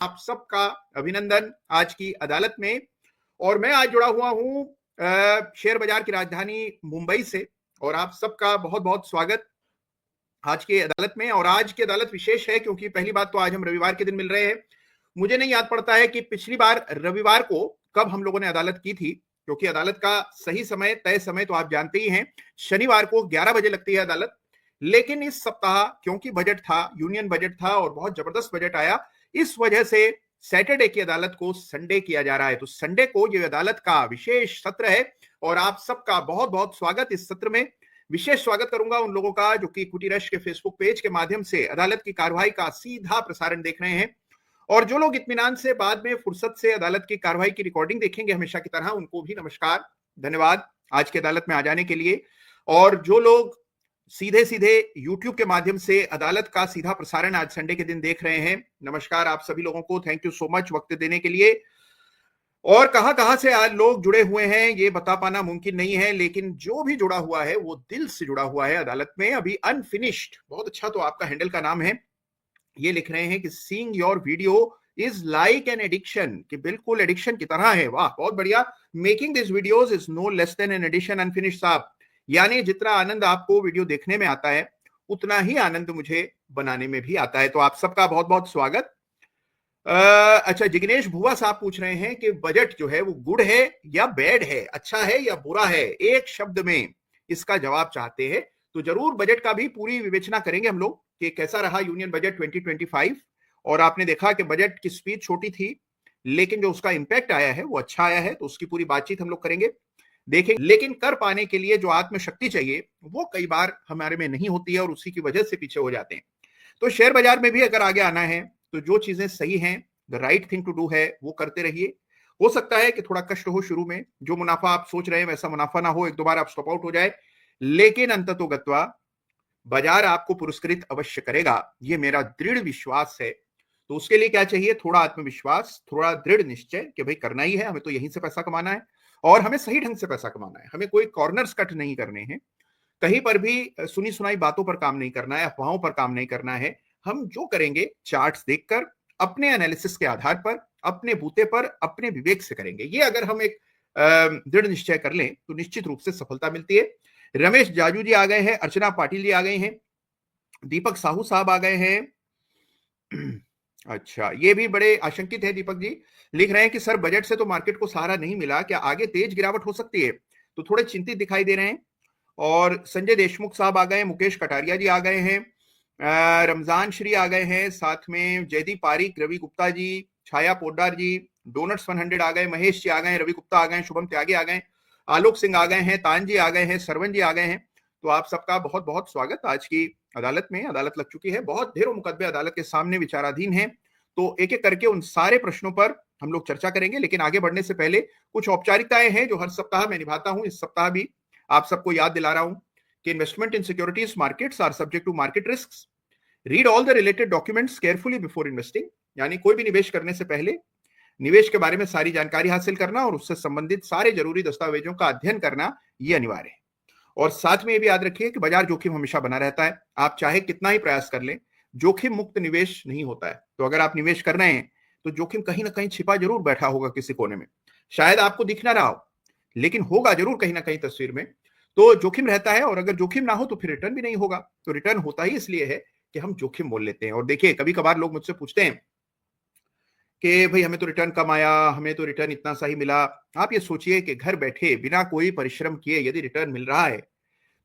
आप सबका अभिनंदन आज की अदालत में। और मैं आज जुड़ा हुआ हूं शेयर बाजार की राजधानी मुंबई से, और आप सबका बहुत बहुत स्वागत आज की अदालत में। और आज की अदालत विशेष है क्योंकि पहली बात तो आज हम रविवार के दिन मिल रहे हैं। मुझे नहीं याद पड़ता है कि पिछली बार रविवार को कब हम लोगों ने अदालत की थी, क्योंकि अदालत का सही समय, तय समय तो आप जानते ही हैं, शनिवार को 11 बजे लगती है अदालत। लेकिन इस सप्ताह क्योंकि बजट था, यूनियन बजट था और बहुत जबरदस्त बजट आया, इस वजह से सैटरडे की अदालत को संडे किया जा रहा है। तो संडे को ये अदालत का विशेष सत्र है और आप सबका बहुत बहुत स्वागत इस सत्र में। विशेष स्वागत करूंगा उन लोगों का जो कि इक्विटी रश के फेसबुक पेज के माध्यम से अदालत की कार्रवाई का सीधा प्रसारण देख रहे हैं, और जो लोग इत्मीनान से बाद में फुर्सत से अदालत की कार्रवाई की रिकॉर्डिंग देखेंगे हमेशा की तरह, उनको भी नमस्कार, धन्यवाद आज की अदालत में आ जाने के लिए। और जो लोग सीधे सीधे यूट्यूब के माध्यम से अदालत का सीधा प्रसारण आज संडे के दिन देख रहे हैं, नमस्कार आप सभी लोगों को, थैंक यू सो मच वक्त देने के लिए। और कहां से आज लोग जुड़े हुए हैं ये बता पाना मुमकिन नहीं है, लेकिन जो भी जुड़ा हुआ है वो दिल से जुड़ा हुआ है अदालत में। अभी अनफिनिश्ड, बहुत अच्छा, तो आपका हैंडल का नाम है, ये लिख रहे हैं कि seeing your video is like an addiction, कि बिल्कुल एडिक्शन की तरह है। वाह, बहुत बढ़िया। Making this videos is no less than an addiction. Unfinished साहब, यानी जितना आनंद आपको वीडियो देखने में आता है उतना ही आनंद मुझे बनाने में भी आता है। तो आप सबका बहुत बहुत स्वागत। अच्छा, जिग्नेश भुवा साहब पूछ रहे हैं कि बजट जो है वो गुड है या बैड है, अच्छा है या बुरा है, एक शब्द में इसका जवाब चाहते हैं। तो जरूर बजट का भी पूरी विवेचना करेंगे हम लोग कि कैसा रहा यूनियन बजट 2025। और आपने देखा कि बजट की स्पीच छोटी थी लेकिन जो उसका इंपैक्ट आया है वो अच्छा आया है, तो उसकी पूरी बातचीत हम लोग करेंगे, देखेंगे। लेकिन कर पाने के लिए जो आत्मशक्ति चाहिए वो कई बार हमारे में नहीं होती है और उसी की वजह से पीछे हो जाते हैं। तो शेयर बाजार में भी अगर आगे आना है तो जो चीजें सही हैं, the right thing to do है, वो करते रहिए। हो सकता है कि थोड़ा कष्ट हो शुरू में, जो मुनाफा आप सोच रहे हैं वैसा मुनाफा ना हो, एक दो बार आप स्टॉप आउट हो जाए, लेकिन अंततोगत्वा बाजार आपको पुरस्कृत अवश्य करेगा, ये मेरा दृढ़ विश्वास है। तो उसके लिए क्या चाहिए? थोड़ा आत्मविश्वास, थोड़ा दृढ़ निश्चय कि भाई करना ही है, हमें तो यहीं से पैसा कमाना है और हमें सही ढंग से पैसा कमाना है, हमें कोई कॉर्नर्स कट नहीं करने हैं, कहीं पर भी सुनी सुनाई बातों पर काम नहीं करना है, अफवाहों पर काम नहीं करना है। हम जो करेंगे चार्ट्स देखकर, अपने एनालिसिस के आधार पर, अपने बूते पर, अपने विवेक से करेंगे। ये अगर हम एक दृढ़ निश्चय कर लें तो निश्चित रूप से सफलता मिलती है। रमेश जाजू जी आ गए हैं, अर्चना पाटिल जी आ गए हैं, दीपक साहू साहब आ गए हैं। अच्छा, ये भी बड़े आशंकित है दीपक जी, लिख रहे हैं कि सर बजट से तो मार्केट को सहारा नहीं मिला, क्या आगे तेज गिरावट हो सकती है? तो थोड़े चिंतित दिखाई दे रहे हैं। और संजय देशमुख साहब आ गए, मुकेश कटारिया जी आ गए हैं, रमजान श्री आ गए हैं, साथ में जयदीप पारिक, रवि गुप्ता जी, छाया पोड्डार जी, डोनट्स 100 आ गए, महेश जी आ गए, रवि गुप्ता आ गए, शुभम त्यागी आ गए, आलोक सिंह आ गए हैं, तान जी आ गए हैं, सरवन जी आ गए हैं। तो आप सबका बहुत बहुत स्वागत आज की अदालत में। अदालत लग चुकी है, बहुत ढेरों मुकदमे अदालत के सामने विचाराधीन हैं, तो एक एक करके उन सारे प्रश्नों पर हम लोग चर्चा करेंगे। लेकिन आगे बढ़ने से पहले कुछ औपचारिकताएं हैं जो हर सप्ताह मैं निभाता हूं, इस सप्ताह भी आप सबको याद दिला रहा हूं कि investment in securities markets are subject to market risks. Read all the related documents carefully before investing, यानी कोई भी निवेश करने से पहले निवेश के बारे में सारी जानकारी हासिल करना और उससे संबंधित सारे जरूरी दस्तावेजों का अध्ययन करना ये अनिवार्य है। और साथ में ये भी याद रखिए कि बाजार जोखिम हमेशा बना रहता है, आप चाहे कितना ही प्रयास कर लें, जोखिम मुक्त निवेश नहीं होता है। तो अगर आप निवेश कर रहे हैं तो जोखिम कहीं ना कहीं छिपा जरूर बैठा होगा किसी कोने में, शायद आपको दिख ना रहा हो लेकिन होगा जरूर कहीं ना कहीं तस्वीर में। तो जोखिम रहता है और अगर जोखिम ना हो तो फिर रिटर्न भी नहीं होगा। तो रिटर्न होता ही इसलिए है कि हम जोखिम मोल लेते हैं। और देखिए, कभी कभार लोग मुझसे पूछते हैं कि भाई हमें तो रिटर्न कम आया, हमें तो रिटर्न इतना सा ही मिला। आप ये सोचिए कि घर बैठे बिना कोई परिश्रम किए यदि रिटर्न मिल रहा है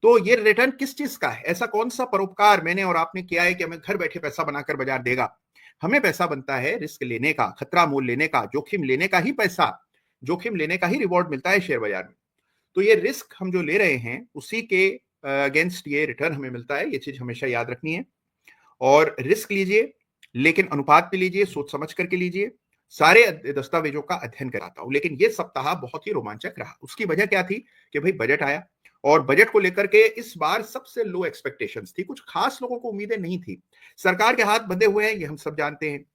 तो ये रिटर्न किस चीज का है? ऐसा कौन सा परोपकार मैंने और आपने किया है कि हमें घर बैठे पैसा बनाकर बाजार देगा? हमें पैसा बनता है रिस्क लेने का, खतरा मोल लेने का, जोखिम लेने का ही पैसा, जोखिम लेने का ही रिवॉर्ड मिलता है शेयर बाजार में। तो ये रिस्क हम जो ले रहे हैं उसी के अगेंस्ट ये रिटर्न हमें मिलता है, ये चीज हमेशा याद रखनी है। और रिस्क लीजिए लेकिन अनुपात पे लीजिए, सोच समझ करके लीजिए, सारे दस्तावेजों का अध्ययन कराता हूं। लेकिन ये सप्ताह बहुत ही रोमांचक रहा। उसकी वजह क्या थी कि भाई बजट आया और बजट को लेकर के इस बार सबसे लो एक्सपेक्टेशंस थी, कुछ खास लोगों को उम्मीदें नहीं थी। सरकार के हाथ बंधे हुए हैं, ये हम सब जानते हैं,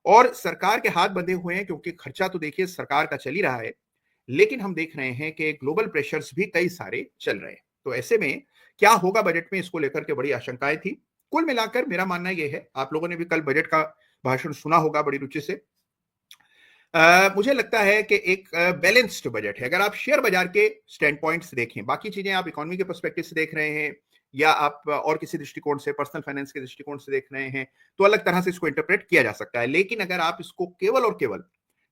और सरकार के हाथ बंधे हुए हैं क्योंकि खर्चा तो देखिए सरकार का चल ही रहा है, लेकिन हम देख रहे हैं कि ग्लोबल प्रेशर्स भी कई सारे चल रहे हैं। तो ऐसे में क्या होगा बजट में, इसको लेकर के बड़ी आशंकाएं थी। कुल मिलाकर मेरा मानना यह है, आप लोगों ने भी कल बजट का भाषण सुना होगा बड़ी रुचि से, मुझे लगता है कि एक बैलेंस्ड बजट है। अगर आप शेयर बाजार के स्टैंड पॉइंट से देखें, बाकी चीजें आप इकोनॉमी के पर्सपेक्टिव से देख रहे हैं या आप और किसी दृष्टिकोण से, पर्सनल फाइनेंस के दृष्टिकोण से देख रहे हैं, तो अलग तरह से इसको इंटरप्रेट किया जा सकता है। लेकिन अगर आप इसको केवल और केवल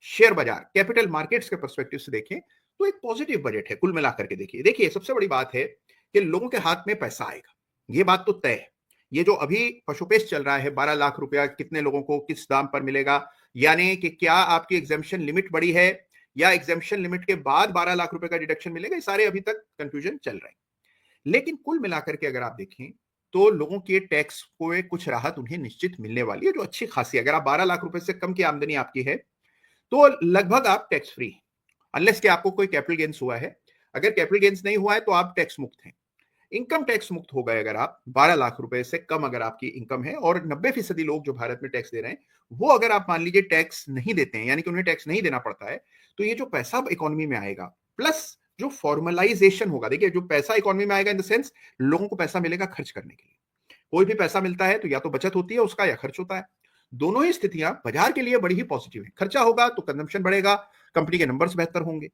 शेयर बाजार, कैपिटल मार्केट्स के पर्सपेक्टिव से देखें, तो एक पॉजिटिव बजट है कुल मिलाकर के। देखिए सबसे बड़ी बात है कि लोगों के हाथ में पैसा आएगा, ये बात तो तय है। ये जो अभी पशुपेश चल रहा है 12 लाख रुपया कितने लोगों को किस दाम पर मिलेगा, यानी कि क्या आपकी एग्जेम्पशन लिमिट बढ़ी है या एग्जेम्पशन लिमिट के बाद 12 लाख रुपए का डिडक्शन मिलेगा, ये सारे अभी तक कंफ्यूजन चल रहे हैं। लेकिन कुल मिलाकर के अगर आप देखें तो लोगों के टैक्स को कुछ राहत उन्हें निश्चित मिलने वाली है, जो अच्छी खासी। अगर आप 12 लाख रुपए से कम की आमदनी आपकी है तो लगभग आप टैक्स फ्री हैं, अनलेस कि आपको कोई कैपिटल गेन्स हुआ है। अगर कैपिटल गेन्स नहीं हुआ है तो आप टैक्स मुक्त हैं। इनकम टैक्स मुक्त हो गए अगर आप 12 लाख रुपए से कम अगर आपकी इनकम है, और 90% लोग जो भारत में टैक्स दे रहे हैं वो अगर आप मान लीजिए टैक्स नहीं देते हैं, यानी कि उन्हें टैक्स नहीं देना पड़ता है, तो ये जो पैसा इकोनॉमी में आएगा प्लस जो फॉर्मलाइजेशन होगा, देखिए जो पैसा इकोनॉमी में आएगा इन द सेंस लोगों को पैसा मिलेगा खर्च करने के लिए। कोई भी पैसा मिलता है तो या तो बचत होती है उसका या खर्च होता है। दोनों ही स्थितियां बाजार के लिए बड़ी ही पॉजिटिव है। खर्चा होगा तो कंजम्पशन बढ़ेगा, कंपनी के नंबर्स बेहतर होंगे,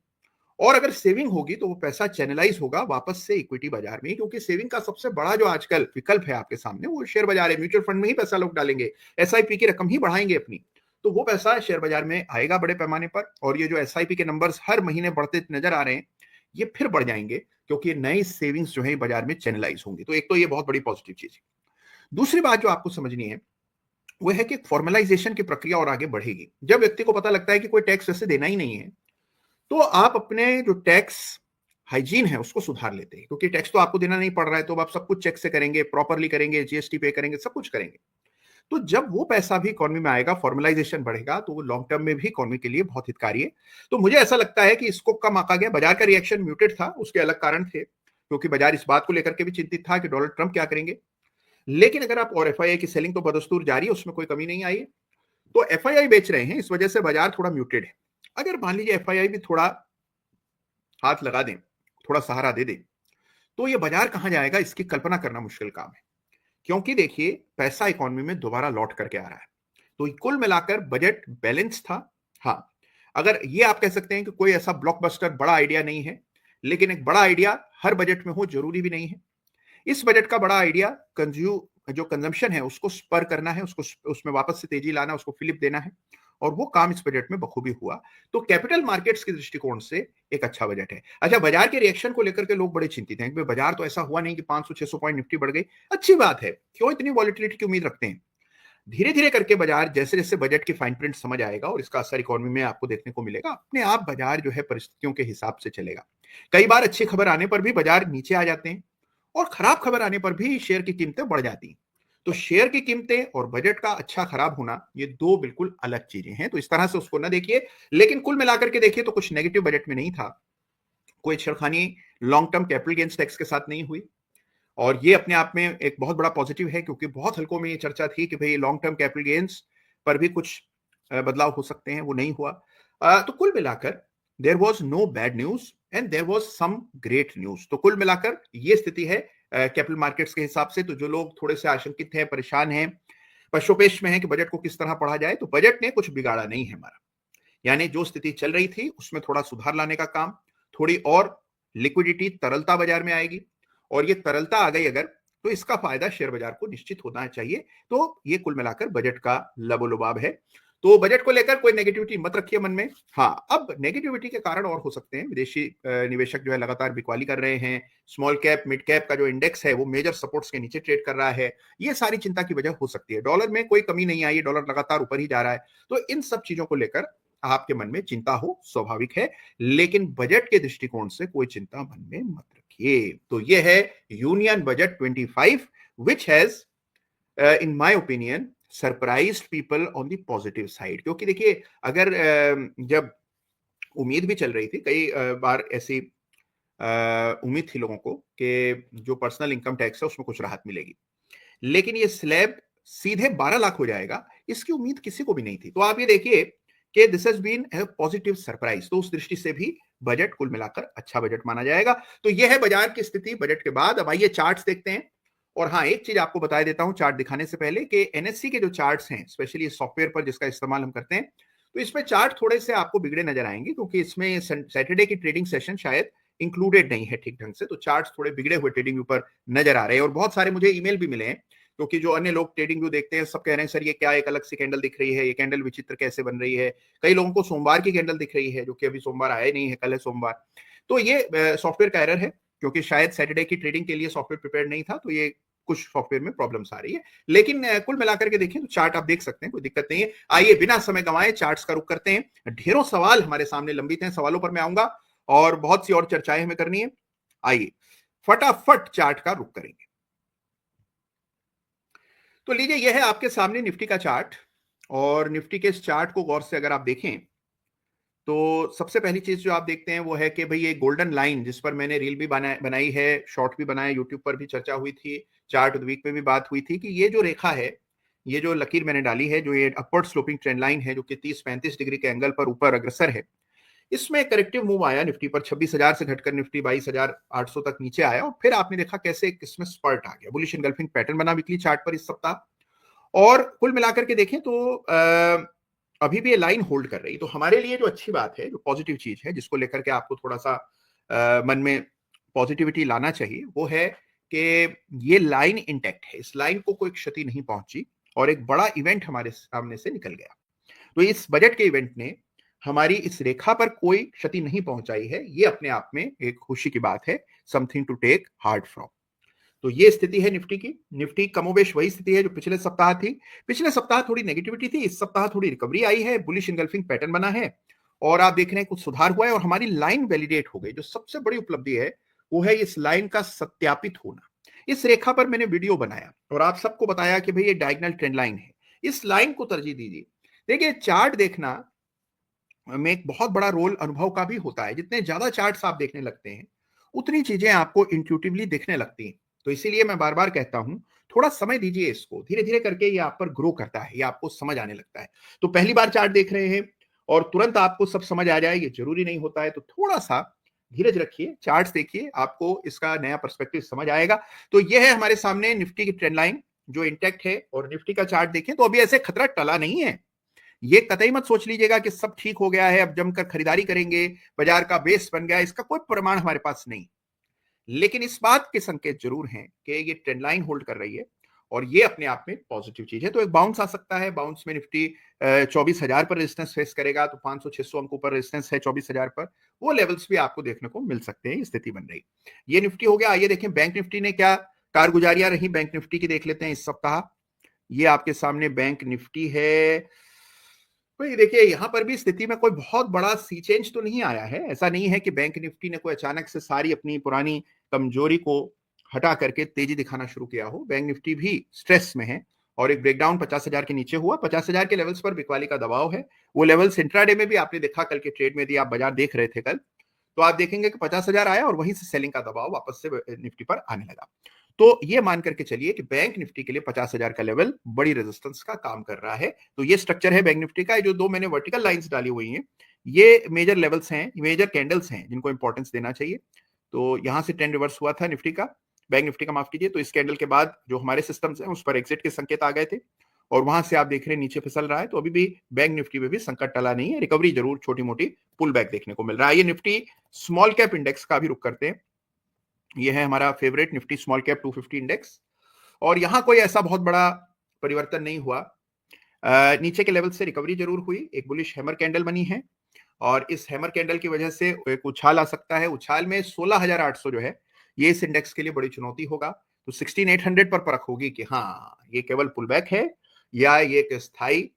और अगर सेविंग होगी तो वो पैसा चैनलाइज होगा वापस से इक्विटी बाजार में, क्योंकि सेविंग का सबसे बड़ा जो आजकल विकल्प है आपके सामने वो शेयर बाजार है। म्यूचुअल फंड में ही पैसा लोग डालेंगे, एसआईपी की रकम ही बढ़ाएंगे अपनी, तो वो पैसा शेयर बाजार में आएगा बड़े पैमाने पर। और ये जो एसआईपी के नंबर्स हर महीने बढ़ते नजर आ रहे हैं, ये फिर बढ़ जाएंगे क्योंकि नई सेविंग्स जो है बाजार में चैनलाइज होंगी। तो एक तो ये बहुत बड़ी पॉजिटिव चीज है। दूसरी बात जो आपको समझनी है वो है कि फॉर्मलाइजेशन की प्रक्रिया और आगे बढ़ेगी। जब व्यक्ति को पता लगता है कि कोई टैक्स वैसे देना ही नहीं है, तो आप अपने जो टैक्स हाइजीन है उसको सुधार लेते हैं, क्योंकि टैक्स तो आपको देना नहीं पड़ रहा है, तो आप सब कुछ चेक से करेंगे, प्रॉपरली करेंगे, जीएसटी पे करेंगे, सब कुछ करेंगे। तो जब वो पैसा भी इकोनॉमी में आएगा, फॉर्मलाइजेशन बढ़ेगा, तो वो लॉन्ग टर्म में भी इकोनॉमी के लिए बहुत हितकारी है। तो मुझे ऐसा लगता है कि इसको कम आंका गया। बाजार का रिएक्शन म्यूटेड था, उसके अलग कारण थे, क्योंकि बाजार इस बात को लेकर के भी चिंतित था कि डोनाल्ड ट्रंप क्या करेंगे। लेकिन अगर आप, और एफआईआई की सेलिंग तो बदस्तूर जारी है, उसमें कोई कमी नहीं आई है, तो एफआईआई बेच रहे हैं, इस वजह से बाजार थोड़ा म्यूटेड है। अगर मान लीजिए एफआईआई भी थोड़ा हाथ लगा दें, थोड़ा सहारा दे दें, तो ये बाजार कहां जाएगा इसकी कल्पना करना मुश्किल काम है। क्योंकि देखिए पैसा इकोनॉमी में दोबारा लौट करके आ रहा है। तो कुल मिलाकर बजट बैलेंस था। हाँ, अगर ये आप कह सकते हैं कि कोई ऐसा ब्लॉकबस्टर बड़ा आइडिया नहीं है, लेकिन एक बड़ा आइडिया हर बजट में हो जरूरी भी नहीं है। इस बजट का बड़ा आइडिया जो कंजम्पशन है उसको स्पर करना है, उसको उसमें वापस से तेजी लाना, उसको फिलिप देना है, और वो काम इस बजट में बखूबी हुआ। तो कैपिटल मार्केट्स के दृष्टिकोण से एक अच्छा बजट है। अच्छा, बाजार के रिएक्शन को लेकर के लोग बड़े चिंतित हैं कि बाजार तो ऐसा हुआ नहीं कि 500-600 पॉइंट निफ्टी बढ़ गई, अच्छी बात है, क्यों इतनी वॉलिटिलिटी की उम्मीद रखते हैं। धीरे धीरे करके बाजार जैसे जैसे बजट की फाइन प्रिंट समझ आएगा और इसका असर इकोनॉमी में आपको देखने को मिलेगा, अपने आप बाजार जो है परिस्थितियों के हिसाब से चलेगा। कई बार अच्छी खबर आने पर भी बाजार नीचे आ जाते हैं, और खराब खबर आने पर भी शेयर की कीमतें बढ़ जाती हैं। तो शेयर की कीमतें और बजट का अच्छा खराब होना, ये दो बिल्कुल अलग चीजें हैं। तो इस तरह से उसको ना देखिए, लेकिन कुल मिलाकर के देखिए तो कुछ नेगेटिव बजट में नहीं था। कोई छेड़खानी long term capital gains tax के साथ नहीं हुई, और ये अपने आप में एक बहुत बड़ा पॉजिटिव है, क्योंकि बहुत हल्कों में ये चर्चा थी कि भाई लॉन्ग टर्म कैपिटल गेन्स पर भी कुछ बदलाव हो सकते हैं, वो नहीं हुआ। तो कुल मिलाकर there was no bad news and there was some great news. तो कुल मिलाकर ये स्थिति है कैपिटल मार्केट्स के हिसाब से। तो जो लोग थोड़े से आशंकित हैं, परेशान हैं, पशोपेश में हैं कि बजट को किस तरह पढ़ा जाए, तो बजट ने कुछ बिगाड़ा नहीं है हमारा। यानी जो स्थिति चल रही थी उसमें थोड़ा सुधार लाने का काम, थोड़ी और लिक्विडिटी, तरलता बाजार में आएगी, और ये तरलता आ गई अगर, तो इसका फायदा शेयर बाजार को निश्चित होना चाहिए। तो ये कुल मिलाकर बजट का लबोलुबाब है। तो बजट को लेकर कोई नेगेटिविटी मत रखिए मन में। हाँ, अब नेगेटिविटी के कारण और हो सकते हैं। विदेशी निवेशक जो है लगातार बिकवाली कर रहे हैं, स्मॉल कैप मिड कैप का जो इंडेक्स है वो मेजर सपोर्ट्स के नीचे ट्रेड कर रहा है, ये सारी चिंता की वजह हो सकती है। डॉलर में कोई कमी नहीं आई, डॉलर लगातार ऊपर ही जा रहा है। तो इन सब चीजों को लेकर आपके मन में चिंता हो स्वाभाविक है, लेकिन बजट के दृष्टिकोण से कोई चिंता मन में मत रखिए। तो ये है union budget 25, which has in my opinion surprised people on the positive side. क्योंकि देखिए अगर जब उम्मीद भी चल रही थी, कई बार ऐसी उम्मीद थी लोगों को कि जो पर्सनल इनकम टैक्स है उसमें कुछ राहत मिलेगी, लेकिन ये स्लैब सीधे 12 लाख हो जाएगा, इसकी उम्मीद किसी को भी नहीं थी। तो आप ये देखिए कि this has been a positive surprise. तो उस दृष्टि से भी बजट कुल मिलाकर अच्छा बजट माना जाएगा। तो यह है बाजार की स्थिति बजट के बाद। अब आइए चार्ट्स देखते हैं। और हाँ, एक चीज आपको बता देता हूं चार्ट दिखाने से पहले कि एनएससी के जो चार्ट्स हैं, स्पेशली सॉफ्टवेयर पर जिसका इस्तेमाल हम करते हैं, तो इसमें चार्ट थोड़े से आपको बिगड़े नजर आएंगे क्योंकि इसमें सैटरडे की ट्रेडिंग सेशन शायद इंक्लूडेड नहीं है ठीक ढंग से, तो चार्ट्स थोड़े बिगड़े हुए ट्रेडिंग ऊपर नजर आ रहे हैं। और बहुत सारे मुझे ईमेल भी मिले हैं क्योंकि जो अन्य लोग ट्रेडिंग व्यू देखते हैं सब कह रहे हैं सर ये क्या एक अलग सी कैंडल दिख रही है, ये कैंडल विचित्र कैसे बन रही है। कई लोगों को सोमवार की कैंडल दिख रही है जो कि अभी सोमवार आया नहीं है, कल है सोमवार। तो ये सॉफ्टवेयर का एरर है क्योंकि शायद सैटरडे की ट्रेडिंग के लिए सॉफ्टवेयर प्रिपेयर नहीं था, तो ये कुछ सॉफ्टवेयर में प्रॉब्लम्स आ रही है। लेकिन कुल मिलाकर के देखें तो चार्ट आप देख सकते हैं, कोई दिक्कत नहीं है। आइए बिना समय गंवाए चार्ट्स का रुख करते हैं। ढेरों सवाल हमारे सामने लंबित हैं, सवालों पर मैं आऊंगा और बहुत सी और चर्चाएं हमें करनी है। आइए फटाफट चार्ट का रुख करेंगे। तो लीजिए यह है आपके सामने निफ्टी का चार्ट, और निफ्टी के इस चार्ट को गौर से अगर आप देखें तो सबसे पहली चीज जो आप देखते हैं वो है कि भाई ये गोल्डन लाइन जिस पर मैंने रील भी बनाई है, शॉर्ट भी बनाया, यूट्यूब पर भी चर्चा हुई थी, चार्ट वीक में भी बात हुई थी कि ये जो रेखा है, ये जो लकीर मैंने डाली है, जो ये अपवर्ड स्लोपिंग ट्रेंड लाइन है जो कि 30-35 डिग्री के एंगल पर ऊपर अग्रसर है, इसमें करेक्टिव मूव आया निफ्टी पर। 26,000 से घटकर निफ्टी 22,800 तक नीचे आया और फिर आपने देखा कैसे इसमें स्पर्ट आ गया, बुलिश इनगल्फिंग पैटर्न बना वीकली चार्ट पर इस सप्ताह। और कुल मिलाकर के देखें तो अभी भी ये लाइन होल्ड कर रही, तो हमारे लिए जो अच्छी बात है, जो पॉजिटिव चीज है जिसको लेकर के आपको थोड़ा सा मन में पॉजिटिविटी लाना चाहिए, वो है कि ये लाइन इंटैक्ट है, इस लाइन को कोई क्षति नहीं पहुंची और एक बड़ा इवेंट हमारे सामने से निकल गया। तो इस बजट के इवेंट ने हमारी इस रेखा पर कोई क्षति नहीं पहुंचाई है, ये अपने आप में एक खुशी की बात है, something to take heart from. तो ये स्थिति है निफ्टी की। निफ्टी कमोबेश वही स्थिति है जो पिछले सप्ताह थी। पिछले सप्ताह थोड़ी नेगेटिविटी थी, इस सप्ताह थोड़ी रिकवरी आई है, बुलिश इनगल्फिंग पैटर्न बना है और आप देख रहे हैं कुछ सुधार हुआ है और हमारी लाइन वैलिडेट हो गई। जो सबसे बड़ी उपलब्धि है वो है इस लाइन का सत्यापित होना। इस रेखा पर मैंने वीडियो बनाया और आप सबको बताया कि भाई ये डायगोनल ट्रेंड लाइन है, इस लाइन को तरजीह दीजिए। देखिए चार्ट देखना में एक बहुत बड़ा रोल अनुभव का भी होता है। जितने ज्यादा चार्ट्स आप देखने लगते हैं उतनी चीजें आपको इंट्यूटिवली दिखने लगती हैं। तो इसीलिए मैं बार बार कहता हूं थोड़ा समय दीजिए इसको, धीरे धीरे करके ये आप पर ग्रो करता है, ये आपको समझ आने लगता है। तो पहली बार चार्ट देख रहे हैं और तुरंत आपको सब समझ आ जाए ये जरूरी नहीं होता है, तो थोड़ा सा धीरज रखिए, चार्ट्स देखिए, आपको इसका नया पर्सपेक्टिव समझ आएगा। तो यह है हमारे सामने निफ्टी की ट्रेंड लाइन जो इंटैक्ट है, और निफ्टी का चार्ट देखें तो अभी ऐसे खतरा टला नहीं है। ये कतई मत सोच लीजिएगा कि सब ठीक हो गया है, अब जमकर खरीदारी करेंगे, बाजार का बेस बन गया, इसका कोई प्रमाण हमारे पास नहीं। लेकिन इस बात के संकेत जरूर हैं कि ये ट्रेंड लाइन होल्ड कर रही है और ये अपने आप में पॉजिटिव चीज है। तो एक बाउंस आ सकता है, बाउंस में निफ्टी 24,000 पर रेजिस्टेंस फेस करेगा, तो 500-600 अंकों पर रेजिस्टेंस है 24,000 पर, वो लेवल्स भी आपको देखने को मिल सकते हैं, स्थिति बन रही। ये निफ्टी हो गया। आइए देखें बैंक निफ्टी ने क्या कारगुजारियां रही बैंक निफ्टी की, देख लेते हैं इस सप्ताह। ये आपके सामने बैंक निफ्टी है। तो देखिए यहां पर भी स्थिति में कोई बहुत बड़ा सी चेंज तो नहीं आया है। ऐसा नहीं है कि बैंक निफ्टी ने कोई अचानक से सारी अपनी पुरानी कमजोरी को हटा करके तेजी दिखाना शुरू किया हो। बैंक निफ्टी भी स्ट्रेस में है और एक ब्रेकडाउन 50,000 के नीचे हुआ। 50,000 के लेवल्स पर बिकवाली का दबाव है। वो लेवल्स इंट्राडे में भी आपने देखा, कल के ट्रेड में यदि आप बाजार देख रहे थे कल, तो आप देखेंगे कि 50,000 आया और वहीं से सेलिंग का दबाव वापस से निफ्टी पर आने लगा। तो ये मान करके चलिए कि बैंक निफ्टी के लिए 50,000 का लेवल बड़ी रेजिस्टेंस का काम कर रहा है। तो ये स्ट्रक्चर है बैंक निफ्टी का। जो दो मैंने वर्टिकल लाइंस डाली हुई हैं, ये मेजर लेवल्स हैं, मेजर कैंडल्स हैं जिनको इंपॉर्टेंस देना चाहिए। तो यहां से ट्रेंड रिवर्स हुआ था निफ्टी का, बैंक निफ्टी का माफ कीजिए। तो इस कैंडल के बाद जो हमारे सिस्टम्स हैं उस पर एग्जिट के संकेत आ गए थे और वहां से आप देख रहे हैं नीचे फिसल रहा है। तो अभी भी बैंक निफ्टी में भी संकट टला नहीं है, रिकवरी जरूर छोटी मोटी पुल बैक देखने को मिल रहा है। ये निफ्टी स्मॉल कैप इंडेक्स का भी रुख करते हैं। ये है हमारा favourite Nifty small cap 250 index और यहां कोई ऐसा बहुत बड़ा परिवर्तन नहीं हुआ। नीचे के लेवल से रिकवरी जरूर हुई, एक बुलिश हैमर कैंडल बनी है और इस हैमर कैंडल की वजह से एक उछाल आ सकता है। उछाल में 16,800 जो है ये इस इंडेक्स के लिए बड़ी चुनौती होगा। तो 16,800 पर परख होगी कि हाँ ये केवल पुल बैक है या ये एक स्थायी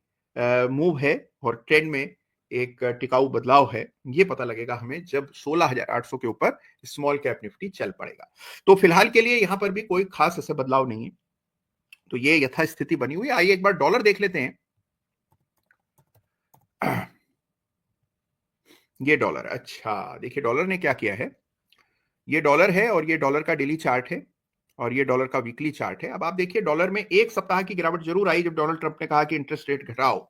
मूव है और ट्रेंड में एक टिकाऊ बदलाव है। ये पता लगेगा हमें जब 16,800 के ऊपर स्मॉल कैप निफ्टी चल पड़ेगा। तो फिलहाल के लिए यहां पर भी कोई खास ऐसे बदलाव नहीं है, तो ये यथास्थिति बनी हुई है। आइए एक बार डॉलर देख लेते हैं। ये डॉलर, अच्छा देखिए डॉलर ने क्या किया है। ये डॉलर है और ये डॉलर का डेली चार्ट है और ये डॉलर का वीकली चार्ट है। अब आप देखिए डॉलर में एक सप्ताह की गिरावट जरूर आई जब डोनाल्ड ट्रंप ने कहा कि इंटरेस्ट रेट घटाओ।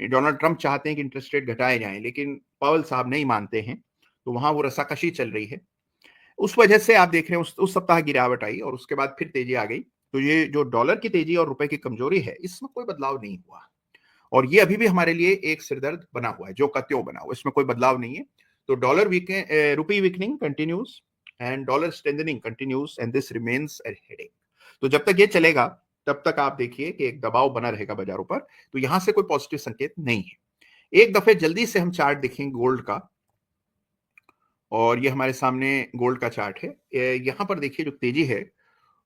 डोनाल्ड ट्रंप चाहते हैं कि इंटरेस्ट रेट घटाए जाएं, लेकिन पावेल साहब नहीं मानते हैं, तो वहां वो रसाकशी चल रही है। उस वजह से आप देख रहे हैं उस सप्ताह गिरावट आई और उसके बाद फिर तेजी आ गई। तो ये जो डॉलर की तेजी और रुपए की कमजोरी है इसमें कोई बदलाव नहीं हुआ और ये अभी भी हमारे लिए एक सिरदर्द बना हुआ है, जो का त्यों बना हुआ, इसमें कोई बदलाव नहीं है। तो rupee weakening continues and dollar strengthening continues and this remains a headache. तो जब तक ये चलेगा तब तक आप देखिए कि एक दबाव बना रहेगा बाजारों पर, तो यहां से कोई पॉजिटिव संकेत नहीं है। एक दफे जल्दी से हम चार्ट देखेंगे गोल्ड का, और ये हमारे सामने गोल्ड का चार्ट है। यहां पर देखिए जो तेजी है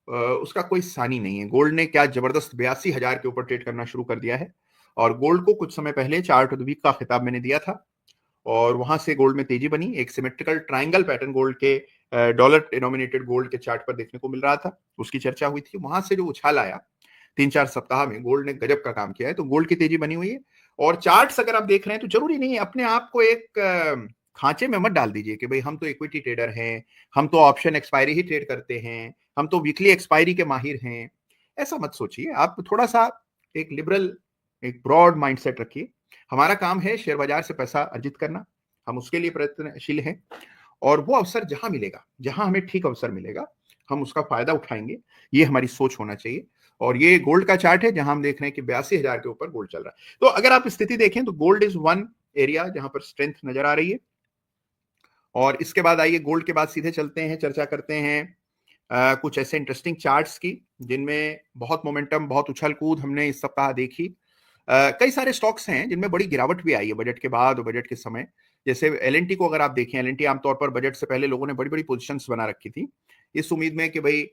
उसका कोई सानी नहीं है। गोल्ड ने क्या जबरदस्त 82,000 के ऊपर ट्रेड करना शुरू कर दिया है, और गोल्ड को कुछ समय पहले चार्ट ऑफ द वीक का खिताब मैंने दिया था, और वहां से गोल्ड में तेजी बनी। एक सिमेट्रिकल ट्राइंगल पैटर्न गोल्ड के डॉलर डिनोमिनेटेड गोल्ड के चार्ट पर देखने को मिल रहा था, उसकी चर्चा हुई थी। वहां से जो उछाल आया 3-4 सप्ताह में, गोल्ड ने गजब का काम किया है। तो गोल्ड की तेजी बनी हुई है। और चार्ट्स अगर आप देख रहे हैं तो जरूरी नहीं है अपने आप को एक खांचे में मत डाल दीजिए कि भाई हम तो इक्विटी ट्रेडर हैं, हम तो ऑप्शन एक्सपायरी ही ट्रेड करते हैं, हम तो वीकली एक्सपायरी के माहिर हैं। ऐसा मत सोचिए। आप थोड़ा सा एक लिबरल, एक ब्रॉड माइंडसेट रखिए। हमारा काम है शेयर बाजार से पैसा अर्जित करना, हम उसके लिए प्रयत्नशील हैं, और वो अवसर जहां मिलेगा, जहां हमें ठीक अवसर मिलेगा, हम उसका फायदा उठाएंगे। ये हमारी सोच होना चाहिए। और ये गोल्ड का चार्ट है जहां हम देख रहे हैं कि 82,000 के ऊपर गोल्ड चल रहा है। तो अगर आप स्थिति देखें तो गोल्ड इज वन एरिया जहां पर स्ट्रेंथ नजर आ रही है। और इसके बाद आइए गोल्ड के बाद सीधे चलते हैं, चर्चा करते हैं कुछ ऐसे इंटरेस्टिंग चार्ट्स की जिनमें बहुत मोमेंटम, बहुत उछल कूद हमने इस सप्ताह देखी। कई सारे स्टॉक्स हैं जिनमें बड़ी गिरावट भी आई है बजट के बाद और बजट के समय। जैसे एलएनटी को अगर आप देखें, एलएनटी आमतौर पर बजट से पहले लोगों ने बड़ी बड़ी पोजीशंस बना रखी थी इस उम्मीद में कि भाई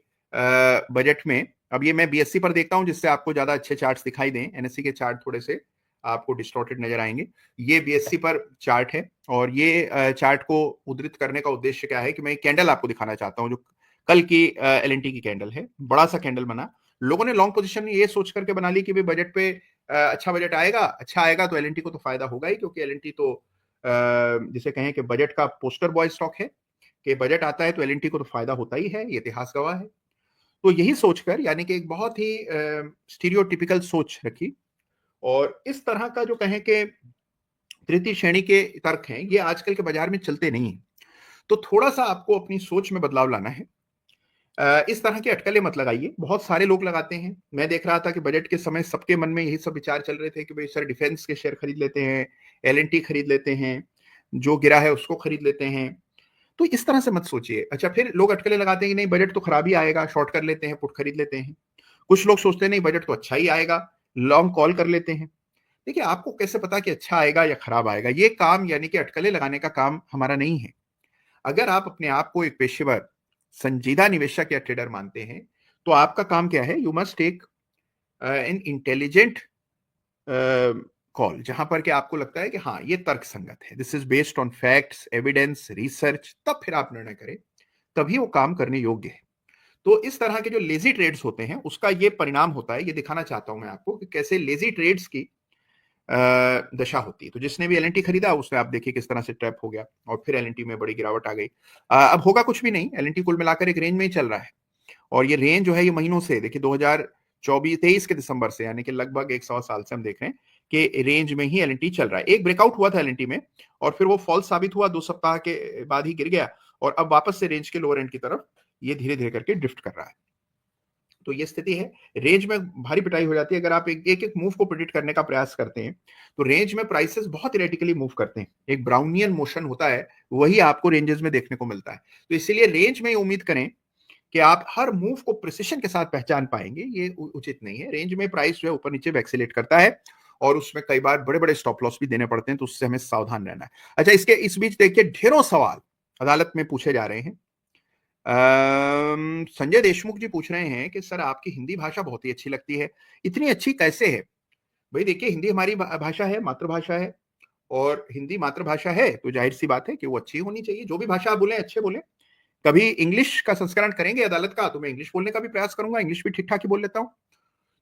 बजट में, अब ये मैं बीएससी पर देखता हूं जिससे आपको ज्यादा अच्छे चार्ट्स दिखाई दें, एनएससी के चार्ट थोड़े से आपको डिस्टॉर्टेड नजर आएंगे। ये बीएससी पर चार्ट है, और ये चार्ट को उद्धृत करने का उद्देश्य क्या है कि मैं कैंडल आपको दिखाना चाहता हूं जो कल की एलएनटी की कैंडल है। बड़ा सा कैंडल बना, लोगों ने लॉन्ग पोजीशन ये सोच करके बना ली कि भाई बजट पे अच्छा बजट आएगा, अच्छा आएगा तो एलएनटी को तो फायदा होगा ही, क्योंकि एलएनटी तो जिसे कहें कि बजट का पोस्टर बॉय स्टॉक है, कि बजट आता है तो एलएनटी को तो फायदा होता ही है, ये इतिहास गवाह है। तो यही सोचकर, यानी कि एक बहुत ही स्टीरियोटिपिकल सोच रखी, और इस तरह का जो कहें कि तृतीय श्रेणी के तर्क हैं, ये आजकल के बाजार में चलते नहीं है। तो थोड़ा सा आपको अपनी सोच में बदलाव लाना है। इस तरह के अटकलें मत लगाइए, बहुत सारे लोग लगाते हैं। मैं देख रहा था कि बजट के समय सबके मन में यही सब विचार चल रहे थे कि भाई सर डिफेंस के शेयर खरीद लेते हैं, एलएनटी खरीद लेते हैं, जो गिरा है उसको खरीद लेते हैं। तो इस तरह से मत सोचिए। अच्छा, फिर लोग अटकलें लगाते हैं कि नहीं बजट तो खराब ही आएगा, शॉर्ट कर लेते हैं, पुट खरीद लेते हैं। कुछ लोग सोचते हैं नहीं बजट तो अच्छा ही आएगा, लॉन्ग कॉल कर लेते हैं। देखिए, आपको कैसे पता कि अच्छा आएगा या खराब आएगा? ये काम, यानी कि अटकलें लगाने का काम हमारा नहीं है। अगर आप अपने आप को एक पेशेवर, संजीदा निवेशक या ट्रेडर मानते हैं, तो आपका काम क्या है? You must take an intelligent call, जहां पर कि आपको लगता है कि हाँ ये तर्क संगत है, this is based on facts, evidence, research, तब फिर आप निर्णय करें, तभी वो काम करने योग्य है। तो इस तरह के जो लेजी ट्रेड्स होते हैं उसका ये परिणाम होता है। ये दिखाना चाहता हूं मैं आपको कि कैसे लेजी ट्रेड्स की दशा होती है। तो जिसने भी एलएनटी खरीदा उसने, आप देखिए किस तरह से ट्रैप हो गया, और फिर एलएनटी में बड़ी गिरावट आ गई। अब होगा कुछ भी नहीं, एलएनटी कुल मिलाकर एक रेंज में ही चल रहा है, और ये रेंज जो है ये महीनों से, देखिए 2023 के दिसंबर से, यानी कि लगभग 100 साल से हम देख रहे हैं कि रेंज में ही एलएनटी चल रहा है। एक ब्रेकआउट हुआ था एलएनटी में, और फिर वो फॉल्स साबित हुआ, 2 सप्ताह के बाद ही गिर गया, और अब वापस से रेंज के लोअर एंड की तरफ ये धीरे धीरे करके ड्रिफ्ट कर रहा है। तो ये स्थिति है। रेंज में भारी पिटाई हो जाती है। अगर आप एक एक मूव को प्रिडिक्ट करने का प्रयास करते हैं तो रेंज में प्राइसेस बहुत इरेटिकली मूव करते हैं, एक ब्राउनियन मोशन होता है, वही आपको रेंजेस में देखने को मिलता है। तो इसीलिए रेंज में उम्मीद करें कि आप हर मूव को प्रिसिशन के साथ पहचान पाएंगे, ये उचित नहीं है। रेंज में प्राइस जो है ऊपर नीचे वैक्सिलेट करता है, और उसमें कई बार बड़े बड़े स्टॉप लॉस भी देने पड़ते हैं, तो उससे हमें सावधान रहना है। अच्छा, इसके इस बीच देखिए ढेरों सवाल अदालत में पूछे जा रहे हैं। संजय देशमुख जी पूछ रहे हैं कि सर आपकी हिंदी भाषा बहुत ही अच्छी लगती है, इतनी अच्छी कैसे है? भाई देखिए, हिंदी हमारी भाषा है, मातृभाषा है, और हिंदी मातृभाषा है तो जाहिर सी बात है कि वो अच्छी होनी चाहिए। जो भी भाषा आप बोले अच्छे बोले। कभी इंग्लिश का संस्करण करेंगे अदालत का तो मैं इंग्लिश बोलने का भी प्रयास करूंगा, इंग्लिश भी ठीक ठाक ही बोल लेता हूं।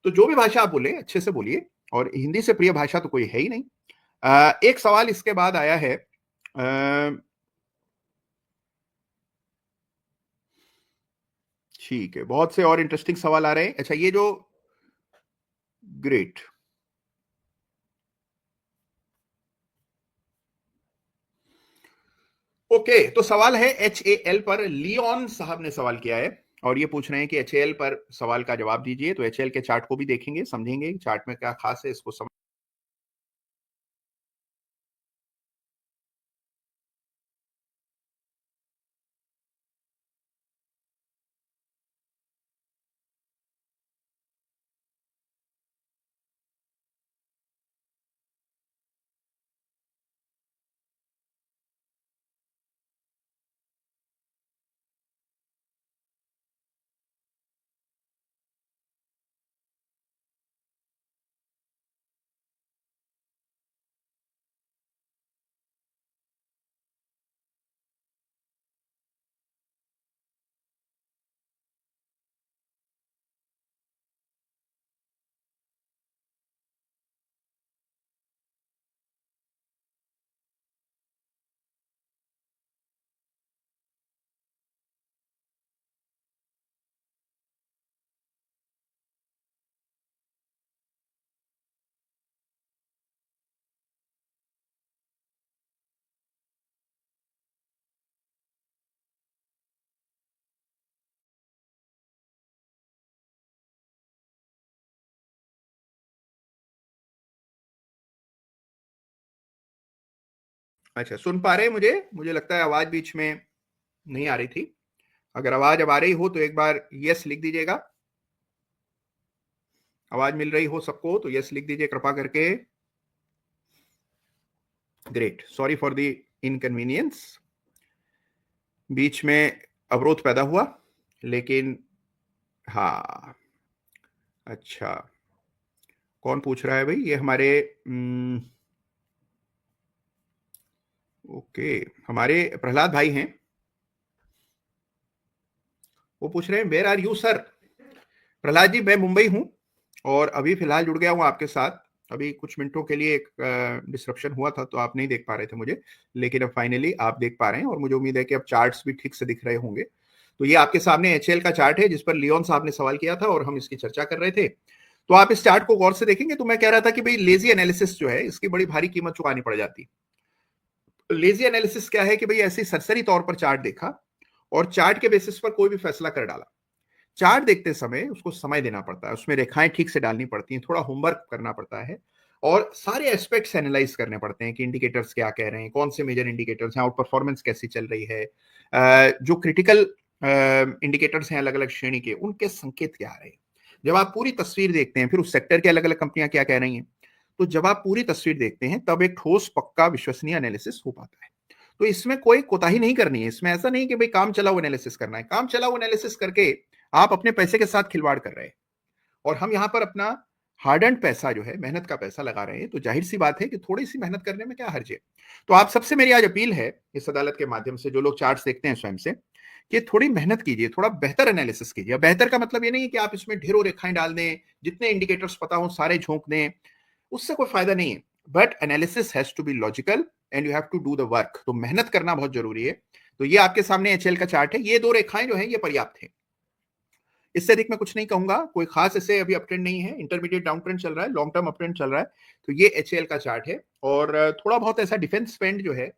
तो जो भी भाषा आप बोले अच्छे से बोलिए, और हिंदी से प्रिय भाषा तो कोई है ही नहीं। एक सवाल इसके बाद आया है, ठीक है, बहुत से और इंटरेस्टिंग सवाल आ रहे हैं। अच्छा, ये जो ग्रेट, ओके, तो सवाल है HAL पर। लियोन साहब ने सवाल किया है, और ये पूछ रहे हैं कि HAL पर सवाल का जवाब दीजिए। तो HAL के चार्ट को भी देखेंगे, समझेंगे चार्ट में क्या खास है, इसको समझ अच्छा, सुन पा रहे हैं मुझे? मुझे लगता है आवाज बीच में नहीं आ रही थी। अगर आवाज अब आ रही हो तो एक बार यस लिख दीजिएगा। आवाज मिल रही हो सबको तो यस लिख दीजिए कृपा करके। Great, sorry for the inconvenience. बीच में अवरोध पैदा हुआ, लेकिन हाँ, अच्छा, कौन पूछ रहा है भाई? ये हमारे ओके, हमारे प्रहलाद भाई हैं। वो पूछ रहे हैं where are you sir. Prahlad ji, मैं मुंबई हूं और अभी फिलहाल जुड़ गया हूं आपके साथ। अभी कुछ मिनटों के लिए एक डिस्ट्रप्शन हुआ था तो आप नहीं देख पा रहे थे मुझे, लेकिन अब फाइनली आप देख पा रहे हैं और मुझे उम्मीद है कि अब चार्ट्स भी ठीक से दिख रहे होंगे। तो ये आपके सामने एचएल का चार्ट है जिस पर लियोन साहब ने सवाल किया था और हम इसकी चर्चा कर रहे थे। तो आप इस चार्ट को गौर से देखेंगे तो मैं कह रहा था कि भाई लेजी एनालिसिस जो है इसकी बड़ी भारी कीमत चुकानी पड़ जाती। लेजी एनालिसिस क्या है कि भाई ऐसी सरसरी तौर पर चार्ट देखा और चार्ट के बेसिस पर कोई भी फैसला कर डाला। चार्ट देखते समय उसको समय देना पड़ता है, उसमें रेखाएं ठीक से डालनी पड़ती हैं, थोड़ा होमवर्क करना पड़ता है और सारे एस्पेक्ट्स एनालाइज करने पड़ते हैं कि इंडिकेटर्स क्या कह रहे हैं, कौन से मेजर इंडिकेटर्स हैं, आउट परफॉर्मेंस कैसी चल रही है, जो क्रिटिकल इंडिकेटर्स हैं अलग अलग श्रेणी के, उनके संकेत क्या आ रहे हैं। जब आप पूरी तस्वीर देखते हैं, फिर उस सेक्टर के अलग अलग कंपनियां क्या कह रही हैं, तो जब आप पूरी तस्वीर देखते हैं तब एक ठोस पक्का विश्वसनीय एनालिसिस हो पाता है। तो इसमें कोई कोताही नहीं करनी है। इसमें ऐसा नहीं कि भाई काम चलाओ एनालिसिस करना है। काम चलाओ एनालिसिस करके आप अपने पैसे के साथ खिलवाड़ कर रहे हैं और हम यहां पर अपना हार्ड एंड पैसा जो है, मेहनत का पैसा लगा रहे हैं। तो जाहिर सी बात है कि थोड़ी सी मेहनत करने में क्या हर्ज है। तो आप सबसे मेरी आज अपील है इस अदालत के माध्यम से, जो लोग चार्ट्स देखते हैं स्वयं से, कि थोड़ी मेहनत कीजिए, थोड़ा बेहतर एनालिसिस कीजिए। बेहतर का मतलब ये नहीं है कि आप इसमें ढेरों रेखाएं डाल दें, जितने इंडिकेटर्स पता हो सारे झोंक दें, उससे कोई फायदा नहीं है। But analysis has to be logical and you have to do the work. तो मेहनत करना बहुत जरूरी है। तो ये आपके सामने एचएल का चार्ट है। ये दो रेखाएं जो है ये पर्याप्त है, इससे अधिक मैं कुछ नहीं कहूंगा। कोई खास ऐसे अभी अप ट्रेंड नहीं है, इंटरमीडिएट डाउन ट्रेंड चल रहा है, लॉन्ग टर्म अप ट्रेंड चल रहा है। तो ये एचएल का चार्ट है और थोड़ा बहुत ऐसा डिफेंस स्पेंड जो है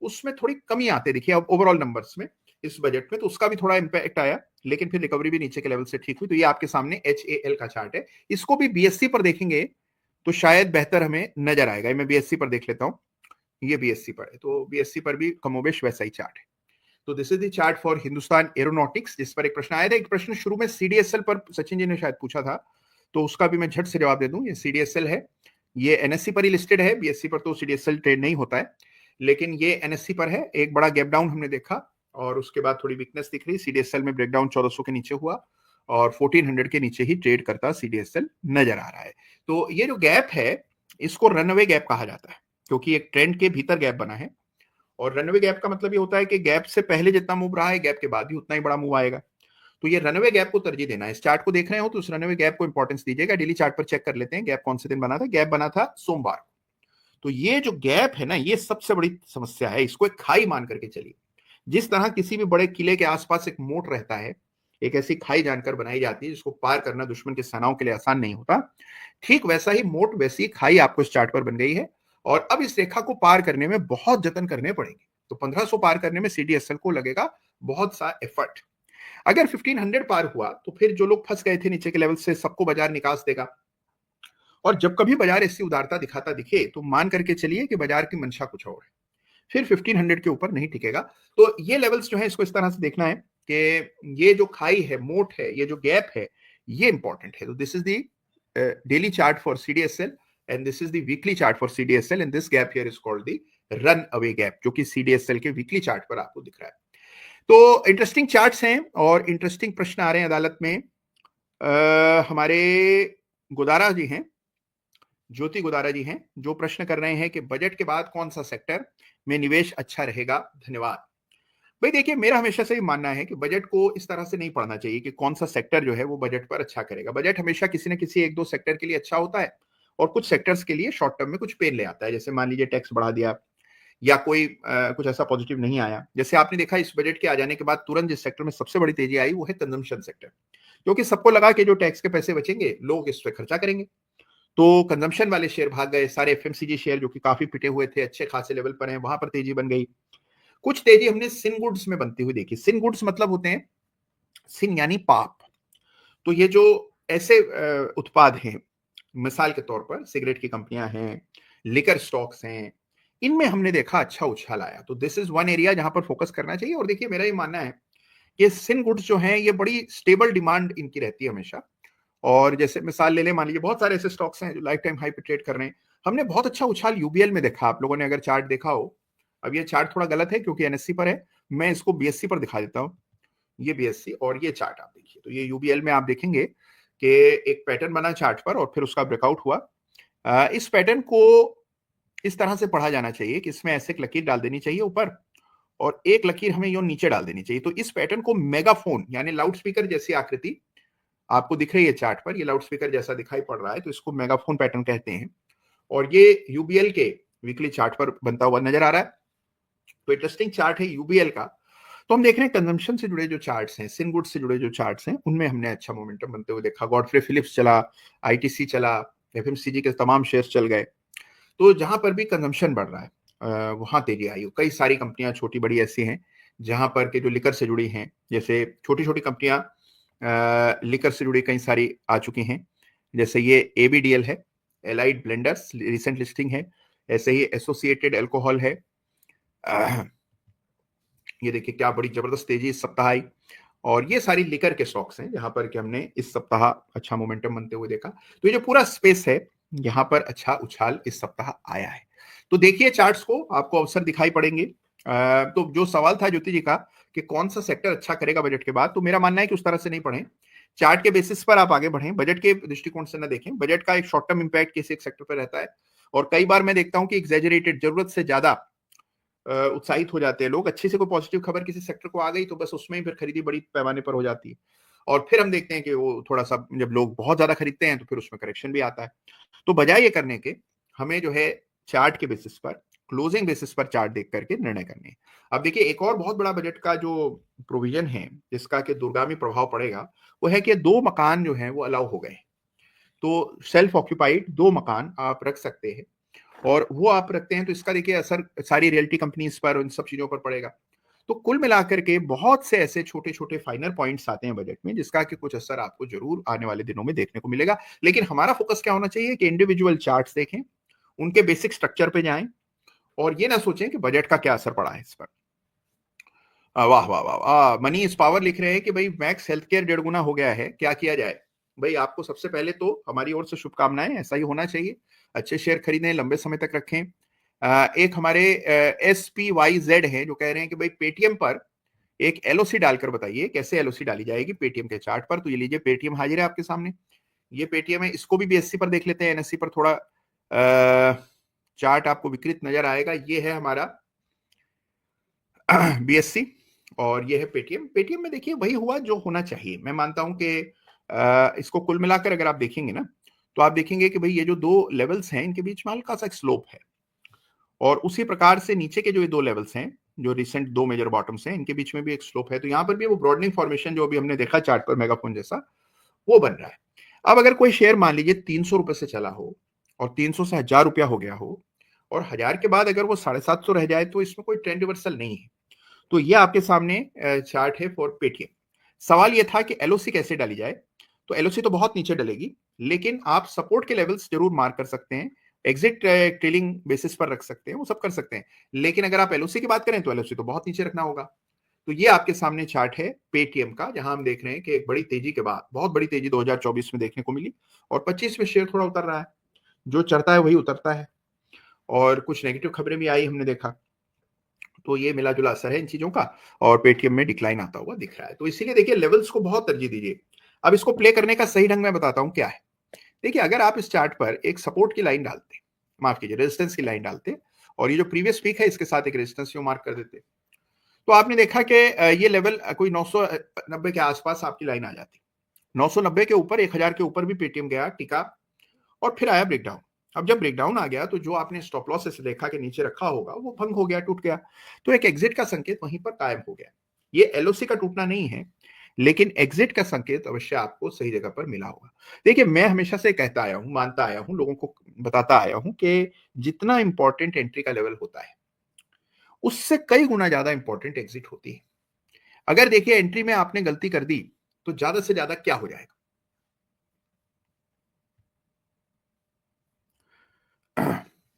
उसमें थोड़ी कमी आते देखिए अब ओवरऑल नंबर्स में इस बजट में, तो उसका भी थोड़ा इंपैक्ट आया, लेकिन फिर रिकवरी भी नीचे के लेवल से ठीक हुई। तो ये आपके सामने एचएएल का चार्ट है। इसको भी बीएससी पर देखेंगे तो शायद बेहतर हमें नजर आएगा। मैं बीएससी पर देख लेता हूँ, ये बीएससी पर है तो बीएससी पर भी कमोबेश वैसा ही चार्ट है। तो this is the chart for Hindustan aeronautics, जिस पर एक प्रश्न आया था। एक प्रश्न शुरू में सीडीएसएल पर सचिन जी ने शायद पूछा था, तो उसका भी मैं झट से जवाब दे दूं। ये सीडीएसएल है, ये एनएससी पर ही लिस्टेड है, बीएससी पर तो सीडीएसएल ट्रेड नहीं होता है, लेकिन ये एनएससी पर है। एक बड़ा गैप डाउन हमने देखा और उसके बाद थोड़ी वीकनेस दिख रही। सीडीएसएल में ब्रेकडाउन 1400 के नीचे हुआ और 1400 के नीचे ही ट्रेड करता सीडीएसएल नजर आ रहा है। तो ये जो गैप है इसको रनअवे गैप कहा जाता है, क्योंकि एक ट्रेंड के भीतर गैप बना है। और रनवे गैप का मतलब ये होता है कि गैप से पहले जितना मूव रहा है गैप के बाद भी उतना ही बड़ा मूव आएगा। तो ये रनवे गैप को तरजीह देना है। इस चार्ट को देख रहे हो तो उस रनवे गैप को इंपॉर्टेंस दीजिएगा। डेली चार्ट पर चेक कर लेते हैं गैप कौन से दिन बना था। गैप बना था सोमवार। तो ये जो गैप है ना, ये सबसे बड़ी समस्या है। इसको एक खाई मान करके चलिए। जिस तरह किसी भी बड़े किले के आसपास एक मोट रहता है, एक ऐसी खाई जानकर बनाई जाती है जिसको पार करना दुश्मन की सेनाओं के लिए आसान नहीं होता, ठीक वैसा ही मोट, वैसी खाई आपको इस चार्ट पर बन गई है। और अब इस रेखा को पार करने में बहुत जतन करने पड़ेंगे। तो 1500 पार करने में सीडीएसएल को लगेगा बहुत सा एफर्ट। अगर 1500 पार हुआ तो फिर जो लोग फंस गए थे नीचे के लेवल से, सबको बाजार निकास देगा। और जब कभी बाजार ऐसी उदारता दिखाता दिखे तो मान करके चलिए कि बाजार की मंशा कुछ और है, फिर 1500 के ऊपर नहीं टिकेगा। तो ये लेवल्स जो है इसको इस तरह से देखना है कि ये जो खाई है, मोट है, ये जो गैप है, ये इंपॉर्टेंट है। तो this is the daily chart for CDSL and this is the weekly chart for CDSL and this gap here is called the run away gap, जो कि सीडीएसएल के वीकली चार्ट पर आपको दिख रहा है। तो इंटरेस्टिंग चार्ट्स हैं और इंटरेस्टिंग प्रश्न आ रहे हैं अदालत में। हमारे गोदारा जी हैं, ज्योति गोदारा जी हैं, जो प्रश्न कर रहे हैं कि बजट के बाद कौन सा सेक्टर में निवेश अच्छा रहेगा। धन्यवाद भाई। देखिए, मेरा हमेशा से ही मानना है कि बजट को इस तरह से नहीं पढ़ना चाहिए कि कौन सा सेक्टर जो है वो बजट पर अच्छा करेगा। बजट हमेशा किसी न किसी एक दो सेक्टर के लिए अच्छा होता है और कुछ सेक्टर्स के लिए शॉर्ट टर्म में कुछ पेन ले आता है। जैसे मान लीजिए टैक्स बढ़ा दिया या कोई कुछ ऐसा पॉजिटिव नहीं आया। जैसे आपने देखा इस बजट के आ जाने के बाद तुरंत जिस सेक्टर में सबसे बड़ी तेजी आई वो है कंजम्पशन सेक्टर, क्योंकि सबको लगा कि जो टैक्स के पैसे बचेंगे लोग इस पर खर्चा करेंगे। तो कंजम्पशन वाले शेयर भाग गए। सारे एफएमसीजी शेयर जो कि काफी पिटे हुए थे, अच्छे खासे लेवल पर हैं, वहां पर तेजी बन गई। कुछ तेजी हमने सिन गुड्स में बनती हुई देखी। सिन गुड्स मतलब होते हैं, सिन यानी पाप। तो ये जो ऐसे उत्पाद हैं, मिसाल के तौर पर सिगरेट की कंपनियां हैं, लिकर स्टॉक्स हैं, इनमें हमने देखा अच्छा उछाल आया। तो दिस इज वन एरिया जहां पर फोकस करना चाहिए। और देखिए मेरा ये मानना है कि सिन गुड्स जो हैं ये बड़ी स्टेबल डिमांड इनकी रहती है हमेशा। और जैसे मिसाल ले लें, मान लीजिए बहुत सारे ऐसे स्टॉक्स हैं जो लाइफ टाइम हाई पे ट्रेड कर रहे हैं। हमने बहुत अच्छा उछाल यूबीएल में देखा, आप लोगों ने अगर चार्ट देखा हो। अब ये चार्ट थोड़ा गलत है क्योंकि एनएससी पर है, मैं इसको बीएससी पर दिखा देता हूँ। ये बीएससी और ये चार्ट आप देखिए, तो ये यूबीएल में आप देखेंगे कि एक पैटर्न बना चार्ट पर और फिर उसका ब्रेकआउट हुआ। इस पैटर्न को इस तरह से पढ़ा जाना चाहिए कि इसमें ऐसे एक लकीर डाल देनी चाहिए ऊपर और एक लकीर हमें यो नीचे डाल देनी चाहिए। तो इस पैटर्न को मेगाफोन यानी लाउड स्पीकर जैसी आकृति आपको दिख रही है चार्ट पर, ये लाउड स्पीकर जैसा दिखाई पड़ रहा है, तो इसको मेगाफोन पैटर्न कहते हैं। और ये यूबीएल के वीकली चार्ट पर बनता हुआ नजर आ रहा है। तो इंटरेस्टिंग चार्ट है यूबीएल का। तो हम देख रहे हैं कंजम्पशन से जुड़े जो चार्ट्स हैं, सिन गुड्स से जुड़े जो चार्ट्स हैं, उनमें हमने अच्छा मोमेंटम बनते हुए देखा। गॉडफ्रे फिलिप्स चला, आईटीसी चला, एफएमसीजी के तमाम शेयर चल गए। तो जहां पर भी कंजम्पशन बढ़ रहा है वहां तेजी आई। कई सारी कंपनियां छोटी बड़ी ऐसी हैं जहां पर के जो लिकर से जुड़ी हैं, जैसे छोटी छोटी कंपनियां लिकर से जुड़ी कई सारी आ चुकी हैं। जैसे ये एबीडीएल है, एलाइड ब्लेंडर्स, रिसेंट लिस्टिंग है। ऐसे ही एसोसिएटेड अल्कोहल है। ये देखिए क्या बड़ी जबरदस्त तेजी इस सप्ताह आई। और ये सारी लिकर के स्टॉक्स हैं जहां पर कि हमने इस सप्ताह अच्छा मोमेंटम बनते हुए देखा। तो ये जो पूरा स्पेस है यहाँ पर अच्छा उछाल इस सप्ताह आया है। तो देखिए चार्ट्स को, आपको अवसर दिखाई पड़ेंगे। तो जो सवाल था ज्योति जी का कि कौन सा सेक्टर अच्छा करेगा बजट के बाद, तो मेरा मानना है कि उस तरह से नहीं पढ़ें, चार्ट के बेसिस पर आप आगे बढ़ें, बजट के दृष्टिकोण से ना देखें। बजट का एक शॉर्ट टर्म इंपैक्ट किसी एक सेक्टर पर रहता है और कई बार मैं देखता हूं कि एग्जैजरेटेड, जरूरत से ज्यादा उत्साहित हो जाते हैं लोग। अच्छी से कोई पॉजिटिव खबर किसी सेक्टर को आ गई तो बस उसमें ही फिर खरीदी बड़ी पैमाने पर हो जाती है। और फिर हम देखते हैं कि वो थोड़ा सा, जब लोग बहुत ज्यादा खरीदते हैं तो फिर उसमें करेक्शन भी आता है। तो बजाय ये करने के हमें जो है चार्ट के बेसिस पर, क्लोजिंग बेसिस पर चार्ट देख करके निर्णय करने हैं। अब देखिए एक और बहुत बड़ा बजट का जो प्रोविजन है जिसका कि दूरगामी प्रभाव पड़ेगा, वो है कि 2 मकान जो हैं वो अलाउ हो गए। तो सेल्फ ऑक्यूपाइड 2 मकान आप रख सकते हैं और वो आप रखते हैं तो इसका देखिए असर सारी रियल्टी कंपनीज पर, उन सब चीजों पर पड़ेगा। तो कुल मिलाकर के बहुत से ऐसे छोटे छोटे फाइनल पॉइंट्स आते हैं बजट में जिसका कि कुछ असर आपको जरूर आने वाले दिनों में देखने को मिलेगा। लेकिन हमारा फोकस क्या होना चाहिए कि इंडिविजुअल चार्ट्स देखें, उनके बेसिक स्ट्रक्चर पे जाएं और ये ना सोचें कि बजट का क्या असर पड़ा है इस पर। वाह वाह वाह वाह, मनी इज पावर लिख रहे हैं कि भाई मैक्स हेल्थ केयर 1.5 गुना हो गया है, क्या किया जाए। भाई आपको सबसे पहले तो हमारी ओर से शुभकामनाएं, ऐसा ही होना चाहिए। अच्छे शेयर खरीदें, लंबे समय तक रखें। एक हमारे SPYZ है जो कह रहे हैं कि भाई पेटीएम पर एक एलओसी डालकर बताइए कैसे एलओसी डाली जाएगी पेटीएम के चार्ट पर। तो ये लीजिए, पेटीएम हाजिर है आपके सामने। ये पेटीएम है, इसको भी बीएससी पर देख लेते हैं। एनएससी पर थोड़ा चार्ट आपको विकृत नजर आएगा। ये है हमारा बीएससी और ये है पेटीएम। पेटीएम में देखिए वही हुआ जो होना चाहिए। मैं मानता हूं कि इसको कुल मिलाकर अगर आप देखेंगे ना, तो आप देखेंगे कि भाई ये जो 2 लेवल्स हैं इनके बीच में हल्का सा स्लोप है और उसी प्रकार से नीचे के जो ये 2 लेवल्स हैं, जो रिसेंट 2 मेजर बॉटम्स हैं, इनके बीच में भी एक स्लोप है। तो यहाँ पर भी वो ब्रॉडनिंग फॉर्मेशन जो अभी हमने देखा चार्ट पर मेगाफोन जैसा, वो बन रहा है। अब अगर कोई शेयर मान लीजिए 300 रुपए से चला हो और 300 से 1000 रुपया हो गया हो और 1000 के बाद अगर वो 750 रह जाए तो इसमें कोई ट्रेंड रिवर्सल नहीं है। तो ये आपके सामने चार्ट है फॉर पेटीएम। सवाल ये था कि एलओसी कैसे डाली जाए। तो एलओसी तो बहुत नीचे डलेगी, लेकिन आप सपोर्ट के लेवल्स जरूर मार्क कर सकते हैं, एग्जिट ट्रेलिंग बेसिस पर रख सकते हैं, वो सब कर सकते हैं। लेकिन अगर आप एलओसी की बात करें तो एलओसी तो बहुत नीचे रखना होगा। तो ये आपके सामने चार्ट है पेटीएम का, जहां हम देख रहे हैं कि एक बड़ी तेजी के बाद, बहुत बड़ी तेजी 2024 में देखने को मिली और 25 में शेयर थोड़ा उतर रहा है। जो चढ़ता है वही उतरता है और कुछ नेगेटिव खबरें भी आई, हमने देखा। तो ये मिला जुला असर है इन चीजों का और पेटीएम में डिक्लाइन आता हुआ दिख रहा है। तो इसीलिए देखिए लेवल्स को बहुत तरजीह दीजिए। अब इसको प्ले करने का सही ढंग मैं बताता हूं क्या है। देखिए अगर आप इस चार्ट पर एक सपोर्ट की लाइन डालते, माफ कीजिए रेजिस्टेंस की लाइन डालते और ये जो प्रीवियस पीक है इसके साथ एक रेजिस्टेंस को मार्क कर देते, तो आपने देखा कि ये लेवल कोई 990 के आसपास आपकी लाइन आ जाती। 990 के ऊपर, 1000 के ऊपर भी पेटीएम गया, टिका और फिर आया ब्रेकडाउन। अब जब ब्रेकडाउन आ गया तो जो आपने स्टॉप लॉस से देखा कि नीचे रखा होगा वो भंग हो गया, टूट गया। तो एक एग्जिट का संकेत वहीं पर कायम हो गया। ये एलओसी का टूटना नहीं है, लेकिन एग्जिट का संकेत अवश्य आपको सही जगह पर मिला होगा। देखिए मैं हमेशा से कहता आया हूं, मानता आया हूं, लोगों को बताता आया हूं कि जितना इंपॉर्टेंट एंट्री का लेवल होता है उससे कई गुना ज्यादा इंपॉर्टेंट एग्जिट होती है। अगर देखिए एंट्री में आपने गलती कर दी तो ज्यादा से ज्यादा क्या हो जाएगा,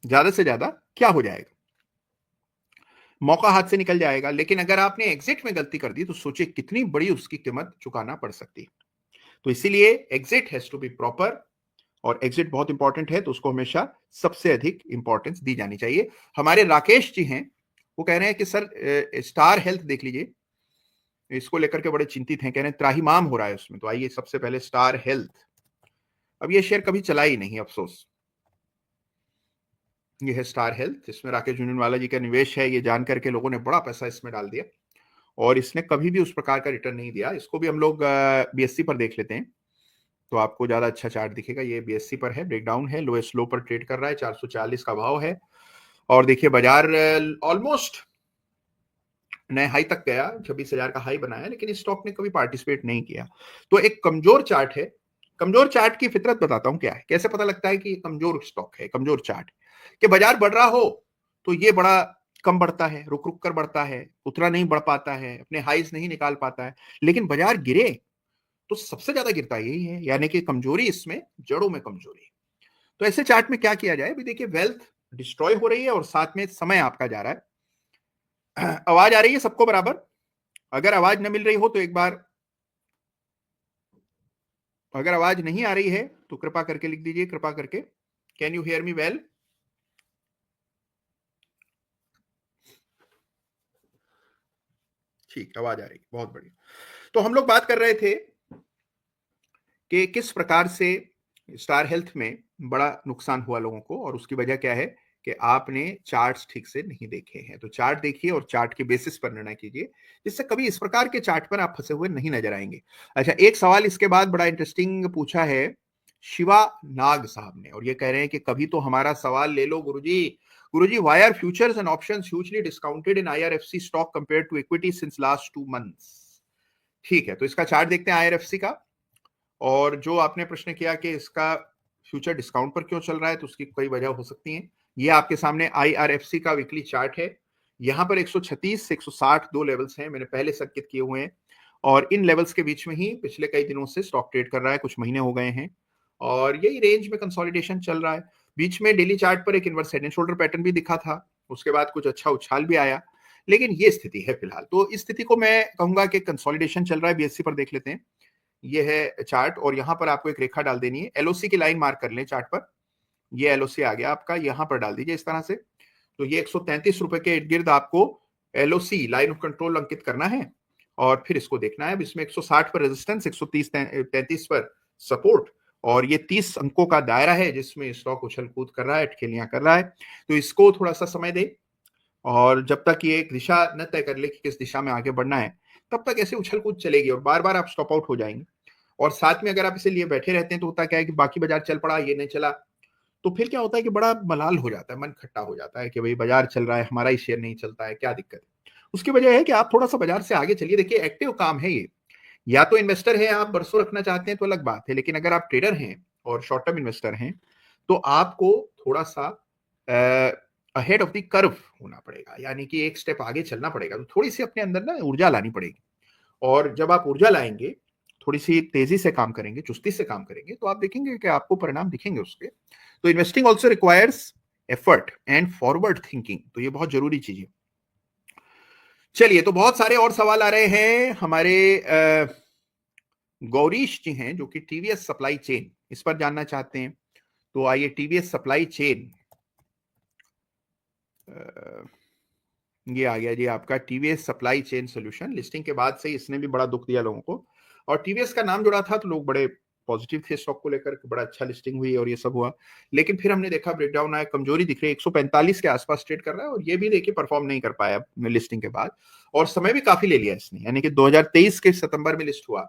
ज्यादा से ज्यादा क्या हो जाएगा। मौका हाथ से निकल जाएगा। लेकिन अगर आपने एग्जिट में गलती कर दी तो सोचिए कितनी बड़ी उसकी कीमत चुकाना पड़ सकती है। तो इसीलिए exit has to be proper, और एग्जिट बहुत इंपॉर्टेंट है, तो उसको हमेशा सबसे अधिक इंपॉर्टेंस दी जानी चाहिए। हमारे राकेश जी हैं, वो कह रहे हैं कि सर स्टार हेल्थ देख लीजिए, इसको लेकर के बड़े चिंतित हैं, कह रहे हैं त्राहिमाम हो रहा है उसमें। तो आइए सबसे पहले स्टार हेल्थ, अब ये शेयर कभी चला ही नहीं, अफसोस। ये है स्टार हेल्थ, इसमें राकेश झुनझुनवाला जी का निवेश है। ये जान करके लोगों ने बड़ा पैसा इसमें डाल दिया और इसने कभी भी उस प्रकार का रिटर्न नहीं दिया। इसको भी हम लोग बीएससी पर देख लेते हैं तो आपको ज्यादा अच्छा चार्ट दिखेगा। ये बीएससी पर है, ब्रेकडाउन है, लोएस्ट लो पर ट्रेड कर रहा है, 440 का भाव है। और देखिए बाजार ऑलमोस्ट नए हाई तक गया, 26,000 का हाई बनाया, लेकिन इस स्टॉक ने कभी पार्टिसिपेट नहीं किया। तो एक कमजोर चार्ट है। कमजोर चार्ट की फितरत बताता हूं क्या है, कैसे पता लगता है कि कमजोर स्टॉक है, कमजोर चार्ट। कि बाजार बढ़ रहा हो तो ये बड़ा कम बढ़ता है, रुक रुक कर बढ़ता है, उतना नहीं बढ़ पाता है, अपने हाईज नहीं निकाल पाता है। लेकिन बाजार गिरे तो सबसे ज्यादा गिरता यही है, यानी कि कमजोरी इसमें, जड़ों में कमजोरी। तो ऐसे चार्ट में क्या किया जाए? अभी देखिए वेल्थ डिस्ट्रॉय हो रही है और साथ में समय आपका जा रहा है। आवाज आ रही है सबको बराबर? अगर आवाज न मिल रही हो तो एक बार, अगर आवाज नहीं आ रही है तो कृपा करके लिख दीजिए, कृपा करके। Can you hear me well? ठीक, आवाज आ रही, बहुत बढ़िया। तो हम लोग बात कर रहे थे कि किस प्रकार से स्टार हेल्थ में बड़ा नुकसान हुआ लोगों को, और उसकी वजह क्या है कि आपने चार्ट्स ठीक से नहीं देखे हैं। तो चार्ट देखिए और चार्ट के बेसिस पर निर्णय कीजिए, जिससे कभी इस प्रकार के चार्ट पर आप फंसे हुए नहीं नजर आएंगे। अच्छा, एक सवाल इसके बाद बड़ा इंटरेस्टिंग पूछा है शिवा नाग साहब ने, और ये कह रहे हैं कि कभी तो हमारा सवाल ले लो गुरुजी। गुरुजी, why are futures and options hugely discounted in IRFC stock compare to equity since last 2 months? ठीक है, तो इसका चार्ट देखते हैं आईआरएफसी का। और जो आपने प्रश्न किया कि इसका फ्यूचर डिस्काउंट पर क्यों चल रहा है, तो उसकी कई वजह हो सकती हैं। ये आपके सामने आईआरएफसी का वीकली चार्ट है। यहां पर 136 से 160 दो लेवल्स हैं, मैंने पहले संकेत किए हुए हैं, और इन लेवल्स के बीच में ही पिछले कई दिनों से स्टॉक ट्रेड कर रहा है, कुछ महीने हो गए हैं, और यही रेंज में कंसोलिडेशन चल रहा है। बीच में डेली चार्ट पर एक inverse head and shoulder pattern भी दिखा था, उसके बाद कुछ अच्छा उछाल भी आया, लेकिन ये स्थिति है फिलहाल। तो इस स्थिति को मैं कहूंगा कि कंसोलिडेशन चल रहा है। बीएससी पर देख लेते हैं, ये है चार्ट, और यहां पर आपको एक रेखा डाल देनी है। एलओसी की लाइन मार्क कर लें चार्ट पर, ये एलओसी आ गया आपका, यहां पर डाल दीजिए इस तरह से। तो ये 133 रुपए के इर्द गिर्द आपको एलओसी, लाइन ऑफ कंट्रोल, अंकित करना है, और फिर इसको देखना है। अब इसमें 160 पर रेजिस्टेंस, 133 पर सपोर्ट, और ये 30 अंकों का दायरा है जिसमें स्टॉक उछल कूद कर रहा है, अटखेलियां कर रहा है। तो इसको थोड़ा सा समय दे, और जब तक ये एक दिशा न तय कर ले कि किस दिशा में आगे बढ़ना है, तब तक ऐसे उछल कूद चलेगी और बार बार आप स्टॉप आउट हो जाएंगे। और साथ में अगर आप इसे लिए बैठे रहते हैं तो होता क्या है कि बाकी बाजार चल पड़ा, ये नहीं चला, तो फिर क्या होता है कि बड़ा मलाल हो जाता है, मन खट्टा हो जाता है कि भाई बाजार चल रहा है, हमारा ही शेयर नहीं चलता है, क्या दिक्कत है। उसकी वजह है कि आप थोड़ा सा बाजार से आगे चलिए। देखिए एक्टिव काम है ये, या तो इन्वेस्टर है, आप बरसों रखना चाहते हैं तो अलग बात है, लेकिन अगर आप ट्रेडर हैं और शॉर्ट टर्म इन्वेस्टर हैं तो आपको थोड़ा सा अहेड ऑफ द कर्व होना पड़ेगा, यानी कि एक स्टेप आगे चलना पड़ेगा। तो थोड़ी सी अपने अंदर ना ऊर्जा लानी पड़ेगी, और जब आप ऊर्जा लाएंगे, थोड़ी सी तेजी से काम करेंगे, चुस्ती से काम करेंगे, तो आप देखेंगे कि आपको परिणाम दिखेंगे उसके। तो investing also requires effort and forward thinking, तो ये बहुत जरूरी चीज है। चलिए, तो बहुत सारे और सवाल आ रहे हैं। हमारे गौरीश जी हैं जो कि टीवीएस सप्लाई चेन, इस पर जानना चाहते हैं। तो आइए, टीवीएस सप्लाई चेन, ये आ गया जी आपका TVS supply chain solution. Listing के बाद से इसने भी बड़ा दुख दिया लोगों को, और टीवीएस का नाम जुड़ा था तो लोग बड़े पॉजिटिव थे स्टॉक को लेकर, बड़ा अच्छा लिस्टिंग हुई और ये सब हुआ। लेकिन फिर हमने देखा ब्रेकडाउन आया, कमजोरी दिख रही है, 145 के आसपास ट्रेड कर रहा है, और ये भी देखिए परफॉर्म नहीं कर पाया लिस्टिंग के बाद, और समय भी काफी ले लिया इसने, यानी कि 2023 के सितंबर में लिस्ट हुआ,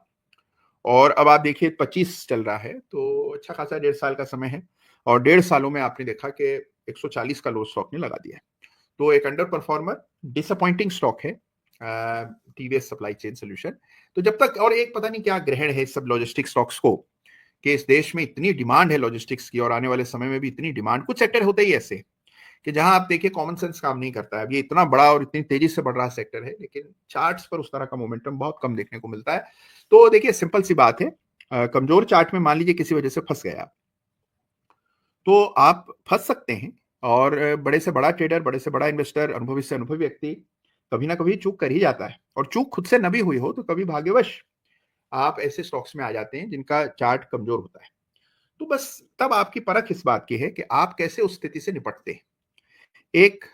और अब आप देखिए 25 चल रहा है, तो अच्छा खासा 1.5 साल का समय है, और 1.5 सालों में आपने देखा कि 140 का लो स्टॉक ने लगा दिया है। तो एक अंडर परफॉर्मर, डिसअपॉइंटिंग स्टॉक है टीवीएस सप्लाई चेन सॉल्यूशन। तो जब तक, और एक पता नहीं क्या ग्रहण है सब लॉजिस्टिक स्टॉक्स को, कि इस देश में इतनी डिमांड है लॉजिस्टिक्स की, और आने वाले समय में भी इतनी डिमांड। कुछ सेक्टर होते ही ऐसे कि जहां आप देखिए कॉमन सेंस काम नहीं करता है। अब ये इतना बड़ा और इतनी तेजी से बढ़ रहा सेक्टर है, लेकिन चार्ट्स पर उस तरह का मोमेंटम बहुत कम देखने को मिलता है। तो देखिए सिंपल सी बात है, कमजोर चार्ट में मान लीजिए किसी वजह से फंस गया, तो आप फंस सकते हैं, और बड़े से बड़ा ट्रेडर, बड़े से बड़ा इन्वेस्टर, अनुभवी से अनुभवी व्यक्ति कभी ना कभी चूक कर ही जाता है, और चूक खुद से न भी हुई हो तो कभी भाग्यवश आप ऐसे स्टॉक्स में आ जाते हैं जिनका चार्ट कमजोर होता है। तो बस तब आपकी परख इस बात की है कि आप कैसे उस स्थिति से निपटते हैं। एक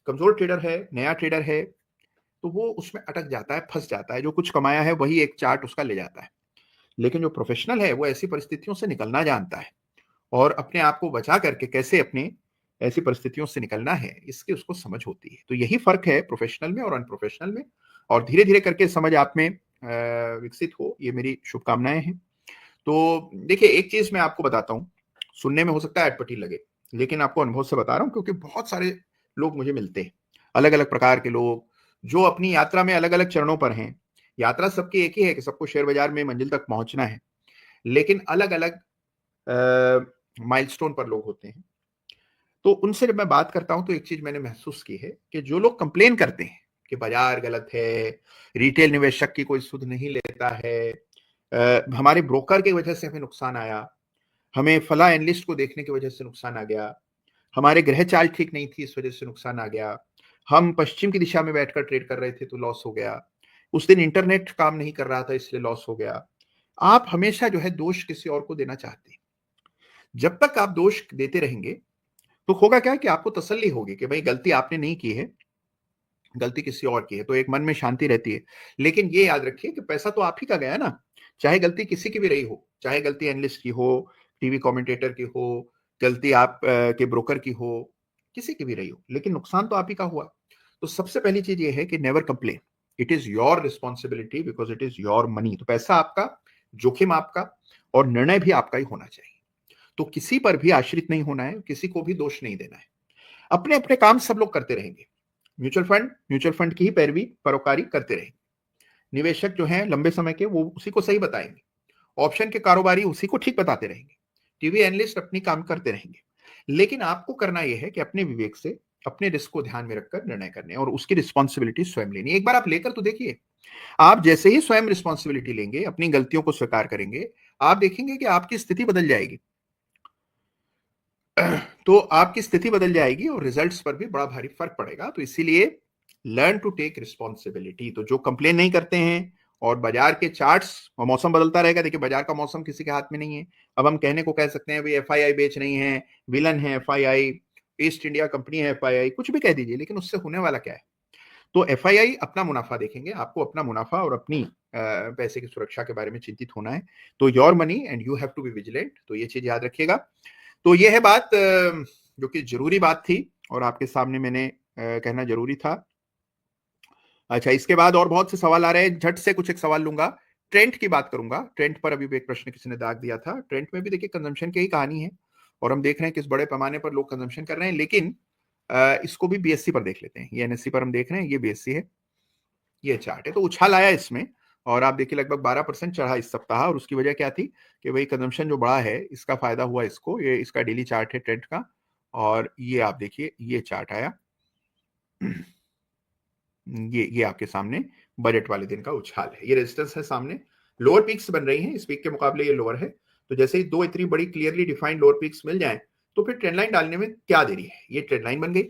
कमजोर ट्रेडर है, नया ट्रेडर है, तो वो उसमें अटक जाता है, फंस जाता है, जो कुछ कमाया है वही एक चार्ट उसका ले जाता है। लेकिन जो प्रोफेशनल है वो ऐसी परिस्थितियों से निकलना जानता है, और अपने आप को बचा करके कैसे अपने ऐसी परिस्थितियों से निकलना है, इसकी उसको समझ होती है। तो यही फर्क है प्रोफेशनल में और अनप्रोफेशनल में, और धीरे धीरे करके समझ आप में विकसित हो, ये मेरी शुभकामनाएं हैं। तो देखिए, एक चीज मैं आपको बताता हूँ, सुनने में हो सकता है अटपटी लगे, लेकिन आपको अनुभव से बता रहा हूँ, क्योंकि बहुत सारे लोग मुझे मिलते हैं, अलग अलग प्रकार के लोग, जो अपनी यात्रा में अलग अलग चरणों पर हैं। यात्रा सबकी एक ही है कि सबको शेयर बाजार में मंजिल तक पहुंचना है, लेकिन अलग अलग माइलस्टोन पर लोग होते हैं। तो उनसे जब मैं बात करता हूं तो एक चीज मैंने महसूस की है कि जो लोग कंप्लेन करते हैं कि बाजार गलत है, रिटेल निवेशक की कोई सुध नहीं लेता है, हमारे ब्रोकर की वजह से हमें नुकसान आया, हमें फला एनालिस्ट को देखने की वजह से नुकसान आ गया, हमारे ग्रह चाल ठीक नहीं थी इस वजह से नुकसान आ गया, हम पश्चिम की दिशा में बैठकर ट्रेड कर रहे थे तो लॉस हो गया, उस दिन इंटरनेट काम नहीं कर रहा था इसलिए लॉस हो गया। आप हमेशा जो है दोष किसी और को देना चाहते हैं। जब तक आप दोष देते रहेंगे तो होगा क्या कि आपको तसल्ली होगी कि भाई गलती आपने नहीं की है, गलती किसी और की है, तो एक मन में शांति रहती है। लेकिन ये याद रखिए कि पैसा तो आप ही का गया ना, चाहे गलती किसी की भी रही हो, चाहे गलती एनालिस्ट की हो, टीवी कमेंटेटर की हो, गलती आप के ब्रोकर की हो, किसी की भी रही हो, लेकिन नुकसान तो आप ही का हुआ। तो सबसे पहली चीज ये है कि never complain, it is your responsibility because it is your money. तो पैसा आपका, जोखिम आपका, और निर्णय भी आपका ही होना चाहिए। तो किसी पर भी आश्रित नहीं होना है, किसी को भी दोष नहीं देना है। अपने अपने काम सब लोग करते रहेंगे। म्यूचुअल फंड की ही पैरवी परोकारी करते रहेंगे। निवेशक जो हैं लंबे समय के, वो उसी को सही बताएंगे। ऑप्शन के कारोबारी उसी को ठीक बताते रहेंगे। टीवी एनालिस्ट अपनी काम करते रहेंगे। लेकिन आपको करना यह है कि अपने विवेक से अपने रिस्क को ध्यान में रखकर निर्णय करने, और उसकी रिस्पॉन्सिबिलिटी स्वयं लेनी। एक बार आप लेकर तो देखिए, आप जैसे ही स्वयं रिस्पॉन्सिबिलिटी लेंगे, अपनी गलतियों को स्वीकार करेंगे, आप देखेंगे कि आपकी स्थिति बदल जाएगी। तो आपकी स्थिति बदल जाएगी और रिजल्ट्स पर भी बड़ा भारी फर्क पड़ेगा। तो इसीलिए लर्न टू टेक रिस्पॉन्सिबिलिटी। तो जो कंप्लेन नहीं करते हैं, और बाजार के चार्ट्स और मौसम बदलता रहेगा, देखिए बाजार का मौसम किसी के हाथ में नहीं है। अब हम कहने को कह सकते हैं भाई एफआईआई बेच रही है, विलन है एफआईआई, ईस्ट इंडिया कंपनी है एफआईआई, कुछ भी कह दीजिए, लेकिन उससे होने वाला क्या है? तो एफआईआई अपना मुनाफा देखेंगे, आपको अपना मुनाफा और अपनी पैसे की सुरक्षा के बारे में चिंतित होना है। तो your money and you have to be vigilant. तो ये चीज याद रखिएगा। तो ये है बात जो कि जरूरी बात थी, और आपके सामने मैंने कहना जरूरी था। अच्छा, इसके बाद और बहुत से सवाल आ रहे हैं, झट से कुछ एक सवाल लूंगा। ट्रेंड की बात करूंगा। ट्रेंड पर अभी भी एक प्रश्न किसी ने दाग दिया था। ट्रेंड में भी देखिए कंजम्पशन की ही कहानी है, और हम देख रहे हैं किस बड़े पैमाने पर लोग कंजम्पशन कर रहे हैं। लेकिन इसको भी बीएससी पर देख लेते हैं। ये एनएससी पर हम देख रहे हैं, ये बीएससी है, ये चार्ट है। तो उछाल आया इसमें, और आप देखिए लगभग 12% चढ़ा इस सप्ताह। और उसकी वजह क्या थी कि भाई कंजम्पशन जो बढ़ा है, इसका फायदा हुआ इसको। ये इसका डेली चार्ट है ट्रेंड का, और ये आप देखिए ये चार्ट आया, ये आपके सामने बजट वाले दिन का उछाल है। ये रेजिस्टेंस है सामने, लोअर पीक्स बन रही हैं, इस पीक के मुकाबले ये लोअर है। तो जैसे ही दो इतनी बड़ी क्लियरली डिफाइंड लोअर पीक्स मिल जाएं, तो फिर ट्रेंड लाइन डालने में क्या देरी है? ये ट्रेंड लाइन बन गई।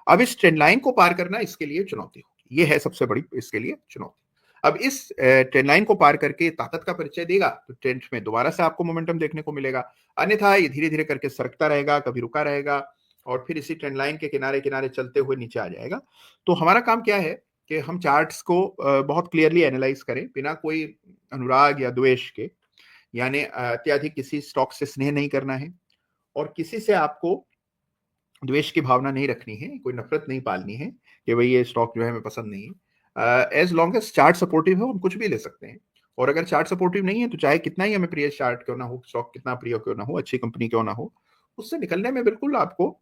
अब इस ट्रेंड लाइन को पार करना इसके लिए चुनौती होगी। ये है सबसे बड़ी इसके लिए चुनौती। अब इस ट्रेंड लाइन को पार करके ताकत का परिचय देगा तो ट्रेंड में दोबारा से आपको मोमेंटम देखने को मिलेगा। अन्यथा ये धीरे धीरे करके सरकता रहेगा, कभी रुका रहेगा, और फिर इसी ट्रेंड लाइन के किनारे किनारे चलते हुए नीचे आ जाएगा। तो हमारा काम क्या है कि हम चार्ट्स को बहुत क्लियरली एनालाइज करें, बिना कोई अनुराग या द्वेष के, यानी अत्यधिक किसी स्टॉक से स्नेह नहीं करना है, और किसी से आपको द्वेष की भावना नहीं रखनी है, कोई नफरत नहीं पालनी है कि भाई ये स्टॉक जो है हमें पसंद नहीं है। As long as chart supportive है, हम कुछ भी ले सकते हैं। और अगर चार्ट सपोर्टिव नहीं है, तो चाहे कितना ही हमें प्रिय चार्ट क्यों ना हो, स्टॉक कितना प्रिय क्यों ना हो, अच्छी कंपनी क्यों ना हो, उससे निकलने में बिल्कुल आपको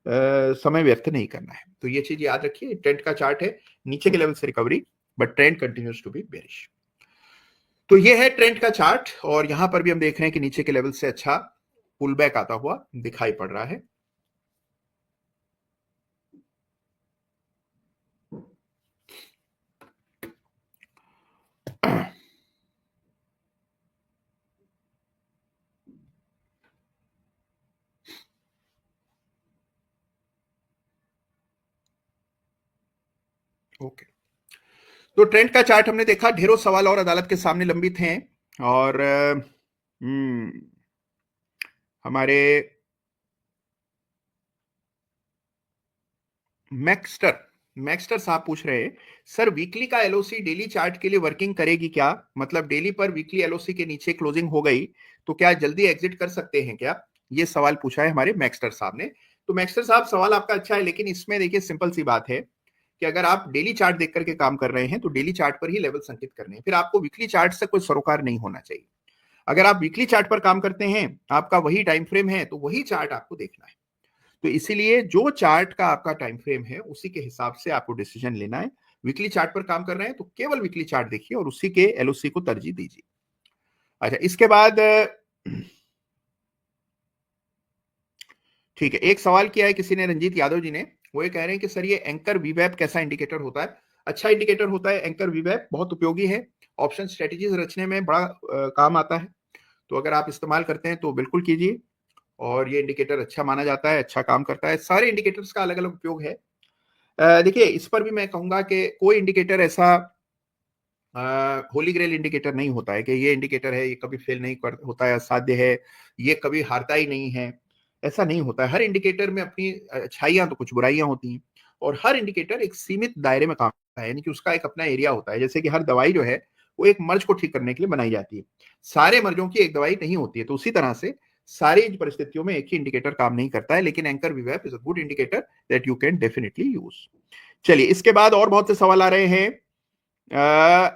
समय व्यर्थ नहीं करना है। तो ये चीज याद रखिए। ट्रेंड का चार्ट है, नीचे के लेवल से recovery, but trend continues to be bearish. तो ये है ट्रेंड का चार्ट, और यहां पर भी हम देख रहे हैं कि नीचे के लेवल से अच्छा पुल बैक आता हुआ दिखाई पड़ रहा है। ओके, तो ट्रेंड का चार्ट हमने देखा, ढेरों सवाल और अदालत के सामने लंबित हैं। और हमारे मैक्स्टर मैक्स्टर साहब पूछ रहे हैं, सर वीकली का एलओसी डेली चार्ट के लिए वर्किंग करेगी क्या? मतलब डेली पर वीकली एलओसी के नीचे क्लोजिंग हो गई तो क्या जल्दी एग्जिट कर सकते हैं क्या? ये सवाल पूछा है हमारे मैक्स्टर साहब ने। तो मैक्स्टर साहब, सवाल आपका अच्छा है, लेकिन इसमें देखिए सिंपल सी बात है कि अगर आप डेली चार्ट देख करके काम कर रहे हैं तो डेली चार्ट पर ही लेवल संकेत करने हैं, फिर आपको वीकली चार्ट से कोई सरोकार नहीं होना चाहिए। अगर आप वीकली चार्ट पर काम करते हैं, आपका वही टाइम फ्रेम है, तो वही चार्ट आपको देखना है। तो इसीलिए जो चार्ट का आपका टाइम फ्रेम है उसी के हिसाब से आपको डिसीजन लेना है। वीकली चार्ट पर काम कर रहे हैं तो केवल वीकली चार्ट देखिए और उसी के एलओसी को तरजीह दीजिए। अच्छा, इसके बाद ठीक है, एक सवाल किया है किसी ने, रंजीत यादव जी ने। वो ये कह रहे हैं कि सर ये एंकर वीवेब कैसा इंडिकेटर होता है? अच्छा इंडिकेटर होता है एंकर वीवेब, बहुत उपयोगी है, ऑप्शन स्ट्रेटेजीज रचने में बड़ा काम आता है। तो अगर आप इस्तेमाल करते हैं तो बिल्कुल कीजिए, और ये इंडिकेटर अच्छा माना जाता है, अच्छा काम करता है। सारे इंडिकेटर्स का अलग अलग उपयोग है। देखिए, इस पर भी मैं कहूंगा कि कोई इंडिकेटर ऐसा होली ग्रेल इंडिकेटर नहीं होता है कि ये इंडिकेटर है, ये कभी फेल नहीं कर होता है, असाध्य है, ये कभी हारता ही नहीं है। ऐसा नहीं होता है। हर इंडिकेटर में अपनी अच्छाइयां तो कुछ बुराइयां होती हैं, और हर इंडिकेटर एक सीमित दायरे में काम करता है, यानी कि उसका एक अपना एरिया होता है। जैसे कि हर दवाई जो है वो एक मर्ज को ठीक करने के लिए बनाई जाती है, सारे मर्जों की एक दवाई नहीं होती है। तो उसी तरह से सारी परिस्थितियों में एक ही इंडिकेटर काम नहीं करता है, लेकिन एंकर वीवेब is a good indicator that you can definitely use. चलिए, इसके बाद और बहुत से सवाल आ रहे हैं।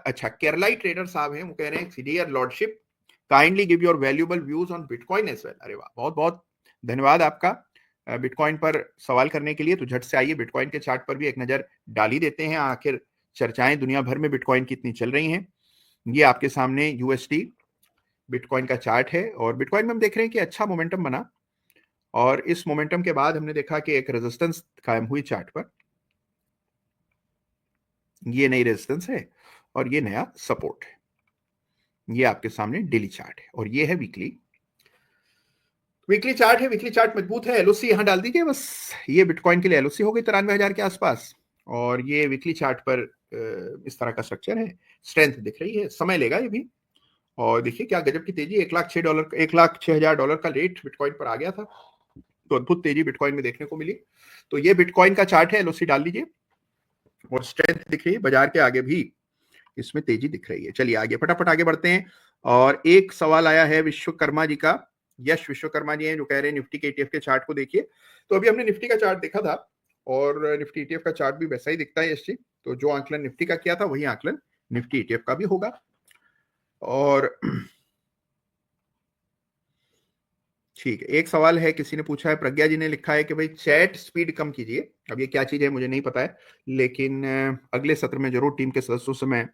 अच्छा, केरलाई ट्रेडर साहब हैं, वो कह रहे हैं dear lordship, kindly give your valuable views on bitcoin as well. अरे वाह, बहुत बहुत धन्यवाद आपका बिटकॉइन पर सवाल करने के लिए। तो झट से आइए बिटकॉइन के चार्ट पर भी एक नजर डाल ही देते हैं, आखिर चर्चाएं दुनिया भर में बिटकॉइन की इतनी चल रही हैं। ये आपके सामने यूएसडी बिटकॉइन का चार्ट है, और बिटकॉइन में हम देख रहे हैं कि अच्छा मोमेंटम बना, और इस मोमेंटम के बाद हमने देखा कि एक रेजिस्टेंस कायम हुई चार्ट पर। ये नई रेजिस्टेंस है और ये नया सपोर्ट है। ये आपके सामने डेली चार्ट है, और ये है वीकली चार्ट है। वीकली चार्ट मजबूत है, एलओसी यहां डाल दीजिए बस। ये बिटकॉइन के लिए एलओसी हो गई 93,000 के आसपास, और ये वीकली चार्ट पर इस तरह का स्ट्रक्चर है। स्ट्रेंथ दिख रही है, समय लेगा ये भी। और देखिए क्या गजब की तेजी, $1,06 $1,06,000 का रेट बिटकॉइन पर आ गया था। तो अद्भुत तेजी बिटकॉइन में देखने को मिली। तो ये बिटकॉइन का चार्ट है, एलओसी डाल लीजिए, और स्ट्रेंथ दिख रही है, बाजार के आगे भी इसमें तेजी दिख रही है। चलिए आगे फटाफट आगे बढ़ते हैं। और एक सवाल आया है विश्वकर्मा जी का, यश विश्वकर्मा जी हैं, जो कह रहे हैं निफ्टी के ईटीएफ के चार्ट को देखिए। तो अभी हमने निफ्टी का चार्ट देखा था, और निफ्टी ईटीएफ का चार्ट भी वैसा ही दिखता है यश जी। तो जो आंकलन निफ्टी का किया था वही आंकलन निफ्टी ईटीएफ का भी होगा। और ठीक है, एक सवाल है, किसी ने पूछा है, प्रज्ञा जी ने लिखा है कि भाई चैट स्पीड कम कीजिए। अब ये क्या चीज है मुझे नहीं पता है, लेकिन अगले सत्र में जरूर टीम के सदस्यों से मैं